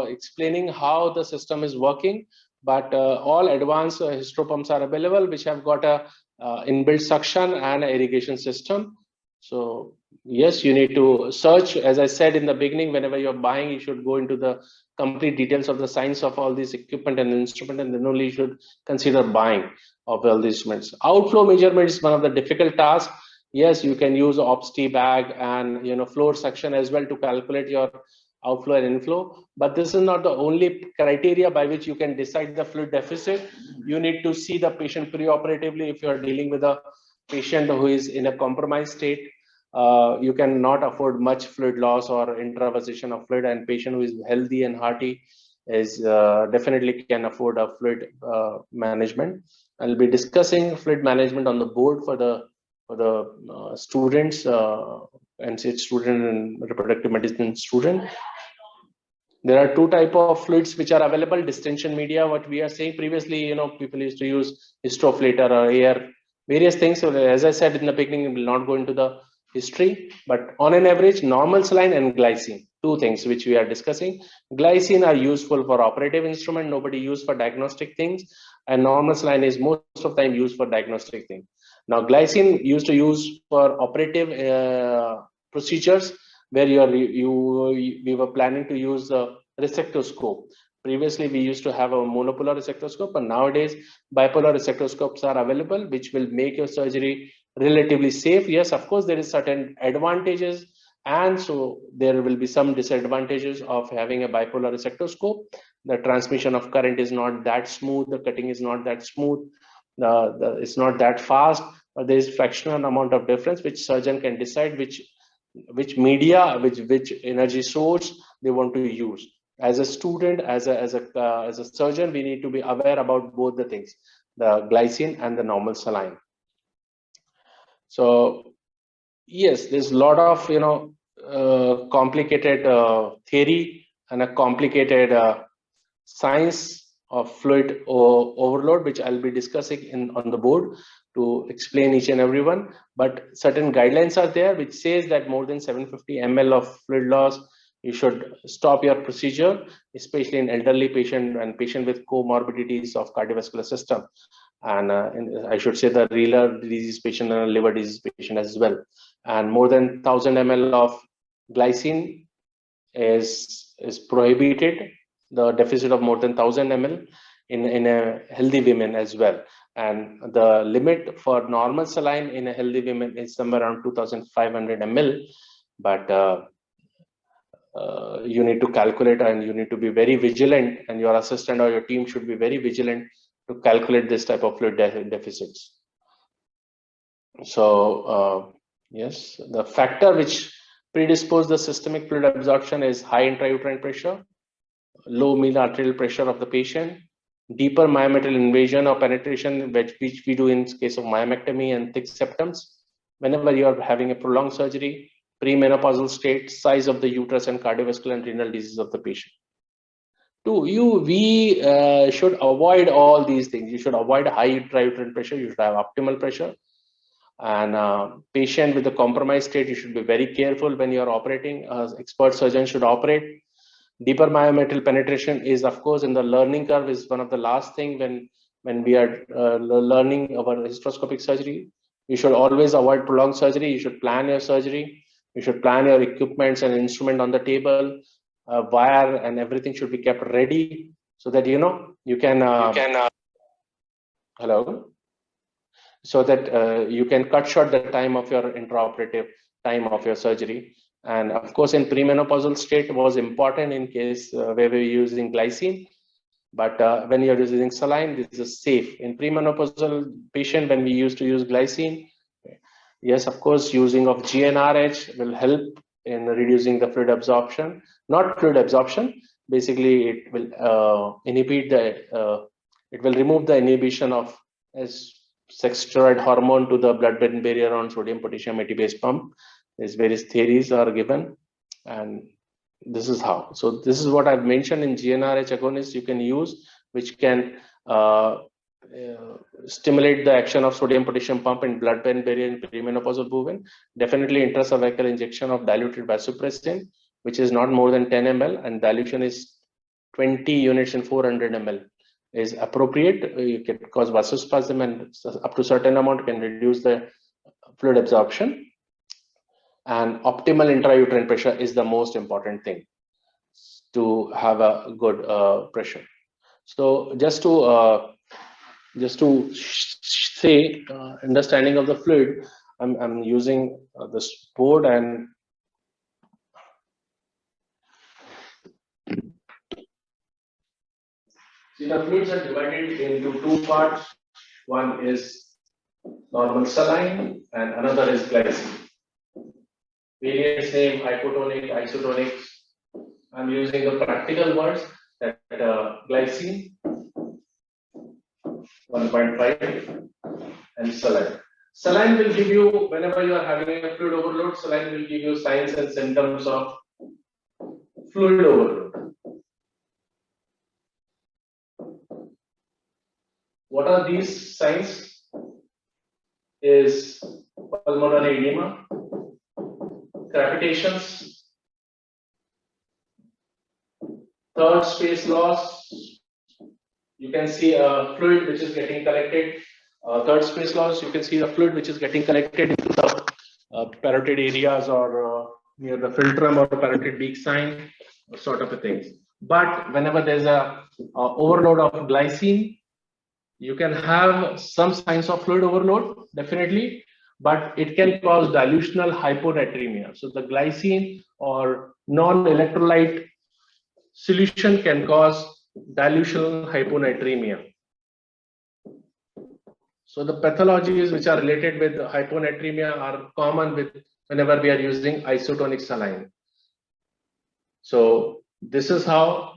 explaining how the system is working, but all advanced hystropumps are available which have got a inbuilt suction and irrigation system. So yes, you need to search. As I said in the beginning, whenever you're buying, you should go into the complete details of the science of all these equipment and instrument, and then only you should consider buying of all these instruments. Outflow measurement is one of the difficult tasks. Yes, you can use OPST bag and floor suction as well to calculate your outflow and inflow, but this is not the only criteria by which you can decide the fluid deficit. You need to see the patient preoperatively. If you are dealing with a patient who is in a compromised state, you cannot afford much fluid loss or intravasation of fluid, and patient who is healthy and hearty is definitely can afford a fluid management. I'll be discussing fluid management on the board for the students, NCH student and reproductive medicine student. There are 2 types of fluids which are available. Distension media, what we are saying previously, people used to use hysteroflator or air, various things. So as I said in the beginning, we will not go into the history, but on an average, normal saline and glycine, 2 things which we are discussing. Glycine are useful for operative instrument, nobody used for diagnostic things, and normal saline is most of the time used for diagnostic things. Now, glycine used to use for operative procedures where we were planning to use the resectoscope. Previously, we used to have a monopolar resectoscope, but nowadays bipolar resectoscopes are available, which will make your surgery relatively safe. Yes, of course, there is certain advantages, and so there will be some disadvantages of having a bipolar resectoscope. The transmission of current is not that smooth, the cutting is not that smooth, it's not that fast, but there is fractional amount of difference which surgeon can decide which media, which energy source they want to use. As a student, as a surgeon, we need to be aware about both the things, the glycine and the normal saline. So yes, there's a lot of complicated theory and a complicated science of fluid overload, which I'll be discussing on the board to explain each and every one. But certain guidelines are there which says that more than 750 ml of fluid loss, you should stop your procedure, especially in elderly patient and patient with comorbidities of cardiovascular system. And I should say the renal disease patient and liver disease patient as well. And more than 1000 ml of glycine is prohibited. The deficit of more than 1000 ml in a healthy women as well. And the limit for normal saline in a healthy women is somewhere around 2500 ml. But you need to calculate, and you need to be very vigilant, and your assistant or your team should be very vigilant to calculate this type of fluid deficits. So yes, the factor which predispose the systemic fluid absorption is high intrauterine pressure, low mean arterial pressure of the patient, deeper myometrial invasion or penetration, which we do in case of myomectomy and thick septums. Whenever you are having a prolonged surgery, premenopausal state, size of the uterus, and cardiovascular and renal disease of the patient. We should avoid all these things. You should avoid high intrauterine pressure. You should have optimal pressure. And patient with a compromised state, you should be very careful when you are operating. Expert surgeon should operate. Deeper myometrial penetration is, of course, in the learning curve, is one of the last thing when when we are learning our hysteroscopic surgery. You should always avoid prolonged surgery. You should plan your surgery. You should plan your equipments and instrument on the table. Wire and everything should be kept ready so that you can hello, so that you can cut short the time of your intraoperative time of your surgery. And of course, in premenopausal state was important in case where we're using glycine. But when you're using saline, this is safe. In premenopausal patient, when we used to use glycine, yes, of course, using of GnRH will help in reducing the fluid absorption. Not fluid absorption. Basically, it will inhibit the. It will remove the inhibition of sex steroid hormone to the blood-brain barrier on sodium-potassium ATPase pump. There's various theories are given, and this is how. So this is what I've mentioned in GnRH agonist you can use, which can stimulate the action of sodium potassium pump in blood-brain barrier in premenopausal women. Definitely intracervical injection of diluted vasopressin, which is not more than 10 ml, and dilution is 20 units in 400 ml is appropriate. You can cause vasospasm, and up to certain amount can reduce the fluid absorption. And optimal intrauterine pressure is the most important thing to have a good pressure. So just to say understanding of the fluid, I'm using this board, and see the fluids are divided into two parts. One is normal saline and another is glycine. Various name, hypotonic, isotonic. I'm using the practical words that glycine 1.5 and saline. Saline will give you, whenever you are having a fluid overload, saline will give you signs and symptoms of fluid overload. What are these signs? Is pulmonary edema, crepitations, third space loss. You can see a fluid which is getting collected. Third space loss, you can see the fluid which is getting collected into the parotid areas or near the philtrum or parotid beak sign, sort of a thing. But whenever there's a overload of glycine, you can have some signs of fluid overload, definitely, but it can cause dilutional hyponatremia. So the glycine or non-electrolyte solution can cause dilutional hyponatremia. So the pathologies which are related with hyponatremia are common with whenever we are using isotonic saline. So this is how,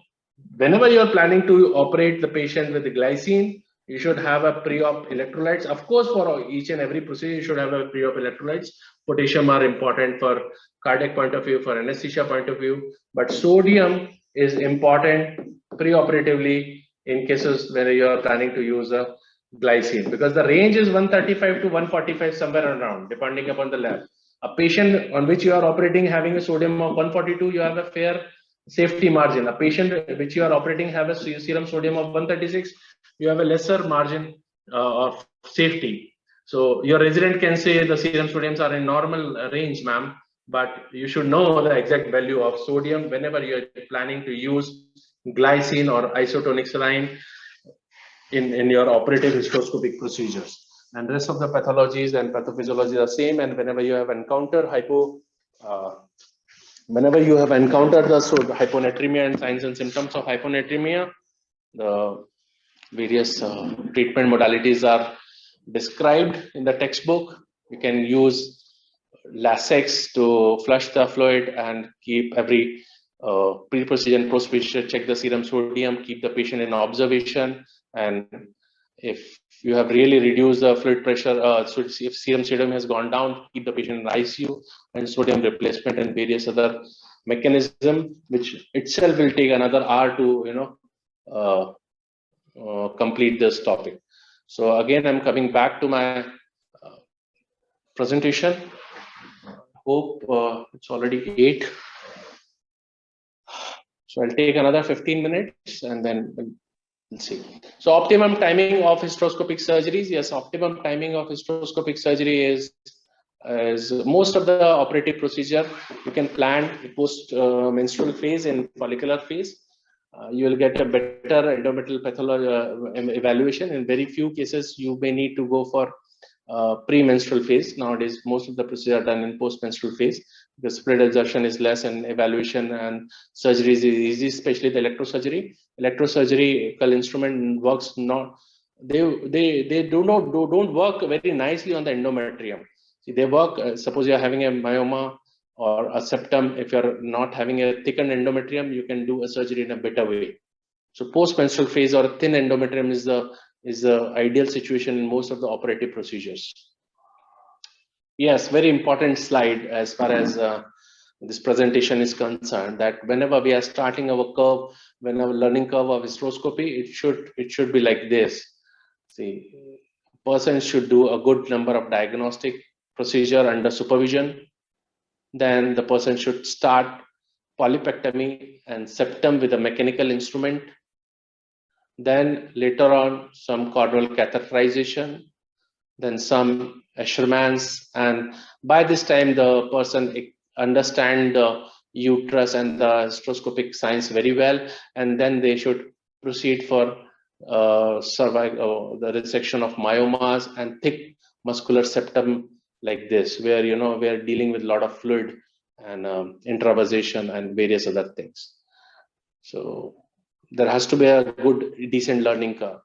whenever you are planning to operate the patient with the glycine, you should have a pre-op electrolytes. Of course, for each and every procedure, you should have a pre-op electrolytes. Potassium are important for cardiac point of view, for anesthesia point of view, but sodium is important pre-operatively in cases where you are planning to use a glycine, because the range is 135 to 145, somewhere around, depending upon the lab. A patient on which you are operating having a sodium of 142, you have a fair safety margin. A patient which you are operating have a serum sodium of 136, you have a lesser margin of safety. So your resident can say the serum sodiums are in normal range, ma'am, but you should know the exact value of sodium whenever you are planning to use glycine or isotonic saline in your operative hysteroscopic procedures. And rest of the pathologies and pathophysiology are same. And whenever you have encountered whenever you have encountered the hyponatremia and signs and symptoms of hyponatremia, the various treatment modalities are described in the textbook. You can use Lasix to flush the fluid and keep every pre-procedure and post-procedure, check the serum sodium, keep the patient in observation. And if you have really reduced the fluid pressure, so if serum sodium has gone down, keep the patient in ICU, and sodium replacement and various other mechanism, which itself will take another hour to complete this topic. So again, I'm coming back to my presentation. Hope it's already 8. So I'll take another 15 minutes and then Let's see. So optimum timing of hysteroscopic surgeries. Yes, optimum timing of hysteroscopic surgery is most of the operative procedure. You can plan post menstrual phase and follicular phase. You will get a better endometrial pathology evaluation. In very few cases, you may need to go for pre-menstrual phase. Nowadays, most of the procedures are done in post-menstrual phase. The spread exertion is less and evaluation and surgery is easy, especially the electrosurgery. Electrosurgical instrument works not, they don't work very nicely on the endometrium. See, they work, suppose you're having a myoma or a septum. If you're not having a thickened endometrium, you can do a surgery in a better way. So post-menstrual phase or thin endometrium is the ideal situation in most of the operative procedures. Yes, very important slide as far as this presentation is concerned, that whenever we are starting our curve, when our learning curve of hysteroscopy, it should be like this. See, person should do a good number of diagnostic procedure under supervision. Then the person should start polypectomy and septum with a mechanical instrument. Then later on, some corneal catheterization, then some Eschermann's, and by this time the person understand the uterus and the hysteroscopic science very well, and then they should proceed for the resection of myomas and thick muscular septum like this, where we are dealing with a lot of fluid and intravasation and various other things. So there has to be a good decent learning curve.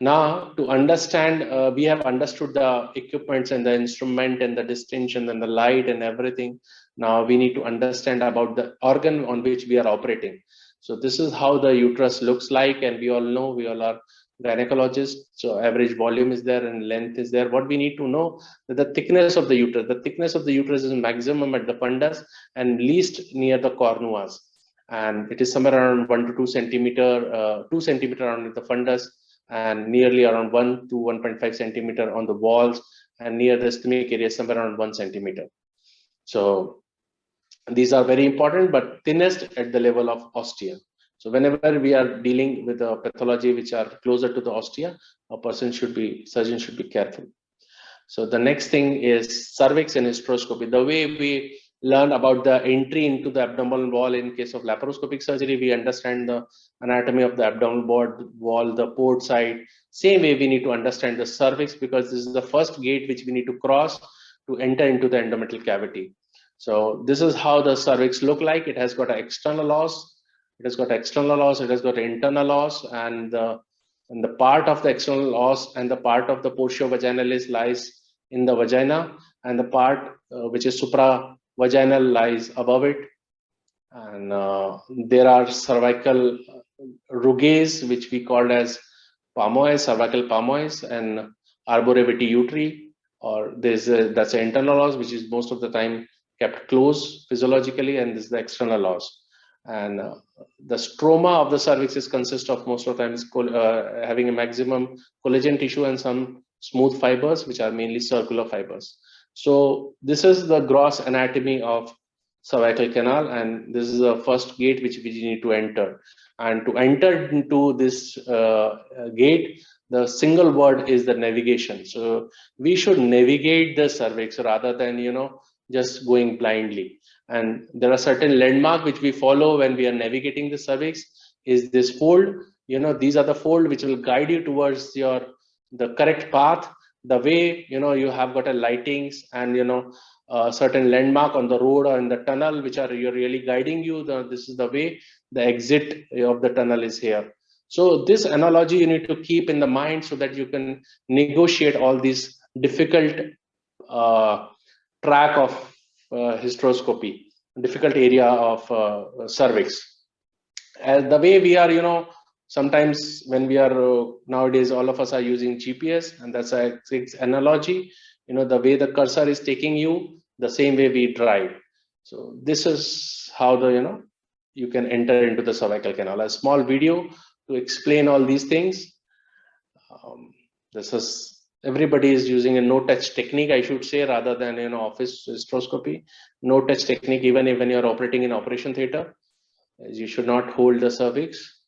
Now, to understand, we have understood the equipments and the instrument and the distinction and the light and everything. Now we need to understand about the organ on which we are operating. So this is how the uterus looks like, and we all know, we all are gynecologists. So average volume is there and length is there. What we need to know that the thickness of the uterus. The thickness of the uterus is maximum at the fundus and least near the cornuas, and it is somewhere around 1 to 2 centimeter, 2 centimeter on the fundus, and nearly around 1 to 1.5 centimeter on the walls, and near the stomach area somewhere around 1 centimeter. So these are very important, but thinnest at the level of ostia. So whenever we are dealing with a pathology which are closer to the ostia, surgeon should be careful. So the next thing is cervix and hysteroscopy. The way we learn about the entry into the abdominal wall in case of laparoscopic surgery, we understand the anatomy of the abdominal wall, the port side. Same way we need to understand the cervix, because this is the first gate which we need to cross to enter into the endometrial cavity. So this is how the cervix look like. It has got an external os, it has got internal os, and the part of the external os and the part of the portio vaginalis lies in the vagina, and the part which is supra-vaginal lies above it. And there are cervical rugae, which we called as palmois, cervical palmois, and arborevitae uteri, or that's an internal os, which is most of the time kept close physiologically, and this is the external os. And the stroma of the cervix consists of most of the times having a maximum collagen tissue and some smooth fibers, which are mainly circular fibers. So this is the gross anatomy of cervical canal, and this is the first gate which we need to enter. And to enter into this gate, the single word is the navigation. So we should navigate the cervix rather than just going blindly. And there are certain landmarks which we follow when we are navigating the cervix. Is this fold? These are the fold which will guide you towards the correct path. The way you have got a lightings and certain landmark on the road or in the tunnel which are really guiding you. This is the way. The exit of the tunnel is here. So this analogy you need to keep in the mind so that you can negotiate all these difficult track of hysteroscopy, difficult area of cervix. The way we are, sometimes when we are nowadays, all of us are using GPS, and that's a analogy. The way the cursor is taking you, the same way we drive. So this is how you can enter into the cervical canal. A small video to explain all these things. This is. Everybody is using a no-touch technique, I should say, rather than office hysteroscopy. No-touch technique, even when you are operating in operation theater, you should not hold the cervix.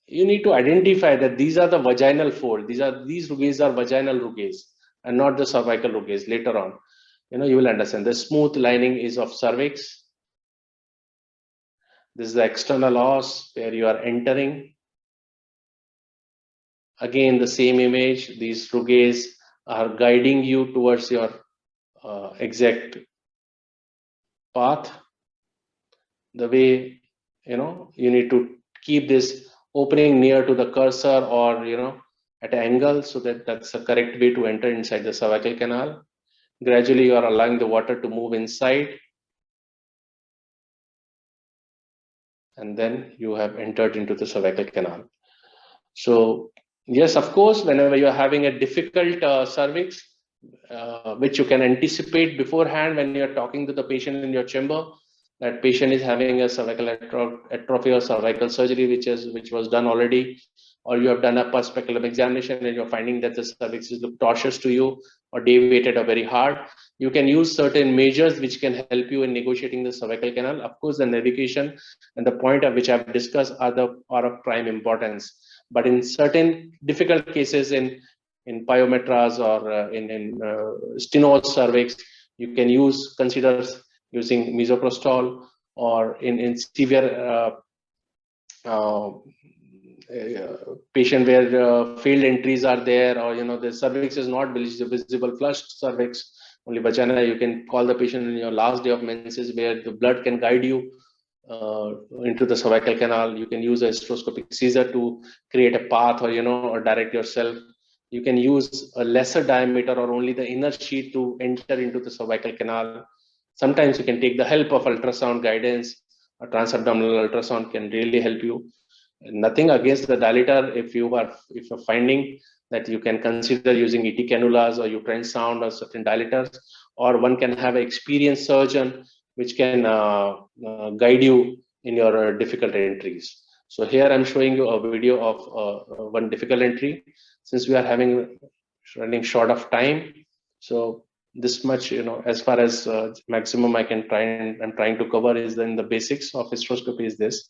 you need to identify that these are the vaginal fold. These rugae are vaginal rugae and not the cervical rugae. Later on, you will understand. The smooth lining is of cervix. This is the external os where you are entering. Again, the same image. These rugae are guiding you towards your exact path. The way, you need to keep this opening near to the cursor or, at an angle, so that that's the correct way to enter inside the cervical canal. Gradually, you are allowing the water to move inside. And then you have entered into the cervical canal. So yes, of course, whenever you are having a difficult cervix, which you can anticipate beforehand when you are talking to the patient in your chamber, that patient is having a cervical atrophy or cervical surgery, which was done already, or you have done a post speculum examination and you're finding that the cervix is look tortuous to you or deviated or very hard. You can use certain measures which can help you in negotiating the cervical canal. Of course, the navigation and the point of which I've discussed are of prime importance. But in certain difficult cases in pyometras or in stenosis cervix, you can consider using misoprostol, or in severe patient where failed entries are there, or the cervix is not visible, flushed cervix, only vagina, you can call the patient in your last day of menses where the blood can guide you into the cervical canal. You can use a hysteroscopic Caesar to create a path, or or direct yourself. You can use a lesser diameter or only the inner sheath to enter into the cervical canal. Sometimes you can take the help of ultrasound guidance. A transabdominal ultrasound can really help you. Nothing against the dilator. If you're finding that you can consider using ET cannulas or uterine sound or certain dilators, or one can have an experienced surgeon which can guide you in your difficult entries. So here I'm showing you a video of one difficult entry. Since we are running short of time, so this much, as far as maximum I can I'm trying to cover is in the basics of hysteroscopy is this.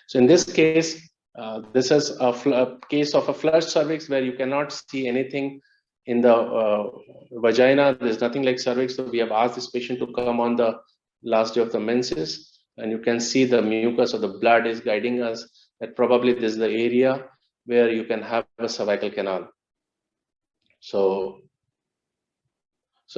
So in this case, this is a case of a flushed cervix where you cannot see anything in the vagina. There's nothing like cervix. So we have asked this patient to come on the last day of the menses, and you can see the mucus or the blood is guiding us that probably this is the area where you can have a cervical canal. So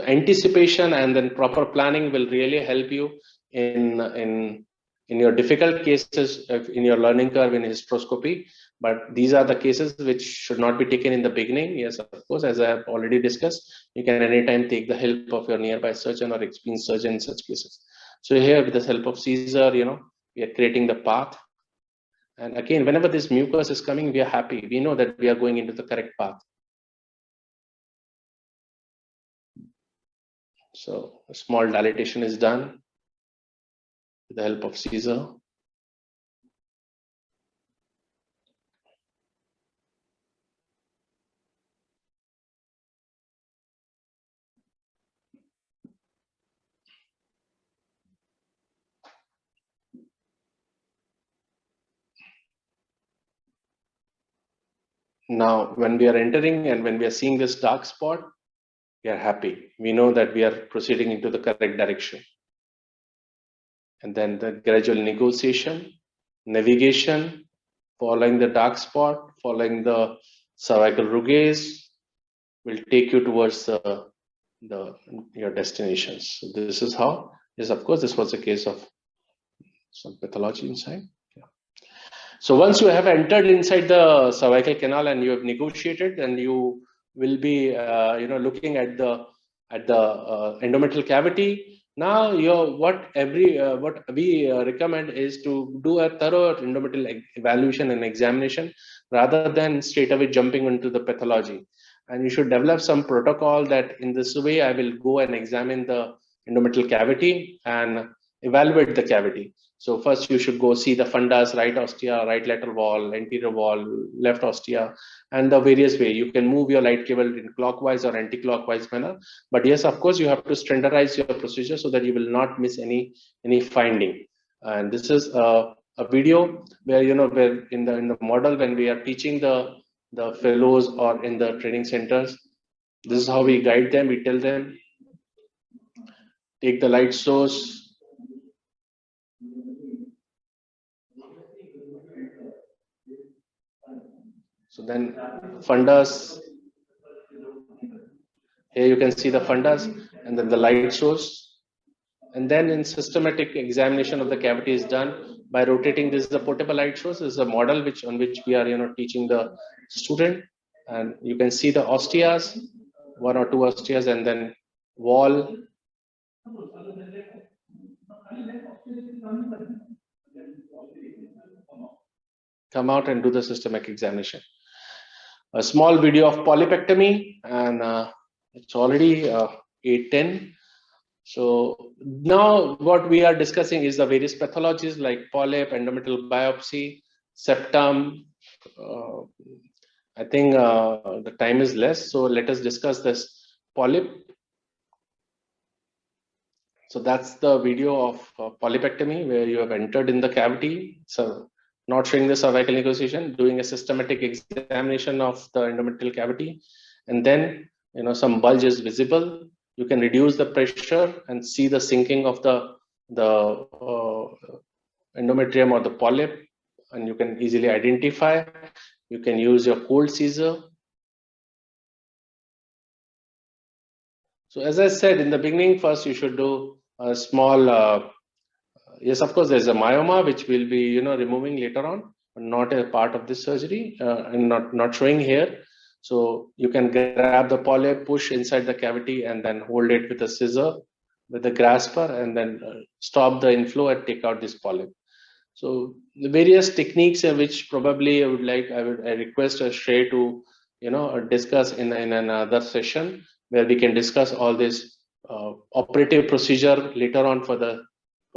anticipation and then proper planning will really help you in your difficult cases in your learning curve in hysteroscopy. But these are the cases which should not be taken in the beginning. Yes, of course, as I have already discussed, you can anytime take the help of your nearby surgeon or experienced surgeon in such cases. So here, with the help of Caesar, we are creating the path. And again, whenever this mucus is coming, we are happy. We know that we are going into the correct path. So a small dilatation is done with the help of Caesar. Now, when we are entering and when we are seeing this dark spot, we are happy. We know that we are proceeding into the correct direction. And then the gradual negotiation, navigation, following the dark spot, following the cervical rugae will take you towards your destinations. So this is how. Yes, of course, this was a case of some pathology inside. So once you have entered inside the cervical canal and you have negotiated, then you will be looking at the endometrial cavity. Now what we recommend is to do a thorough endometrial evaluation and examination rather than straight away jumping into the pathology. And you should develop some protocol that in this way I will go and examine the endometrial cavity and evaluate the cavity. So first you should go see the fundus, right ostia, right lateral wall, anterior wall, left ostia, and the various way. You can move your light cable in clockwise or anti-clockwise manner. But yes, of course, you have to standardize your procedure so that you will not miss any finding. And this is a a video where, where in the model, when we are teaching the fellows or in the training centers, this is how we guide them. We tell them, take the light source, so then fundus, here you can see the fundus and then the light source. And then in systematic examination of the cavity is done by rotating. This is a portable light source. This is a model on which we are teaching the student, and you can see the osteas, 1 or 2 osteas, and then wall. Come out and do the systematic examination. A small video of polypectomy, and it's already 8:10. So now what we are discussing is the various pathologies like polyp, endometrial biopsy, septum. I think the time is less, so let us discuss this polyp. So that's the video of polypectomy, where you have entered in the cavity. So not showing the cervical negotiation, doing a systematic examination of the endometrial cavity, and then some bulge is visible. You can reduce the pressure and see the sinking of the endometrium or the polyp, and you can easily identify. You can use your cold Caesar. So as I said in the beginning, first you should do a small, yes, of course, there's a myoma which will be removing later on, but not a part of this surgery, and not showing here. So you can grab the polyp, push inside the cavity, and then hold it with a scissor, with a grasper, and then stop the inflow and take out this polyp. So the various techniques which probably I request Shrey to discuss in another session, where we can discuss all this operative procedure later on for the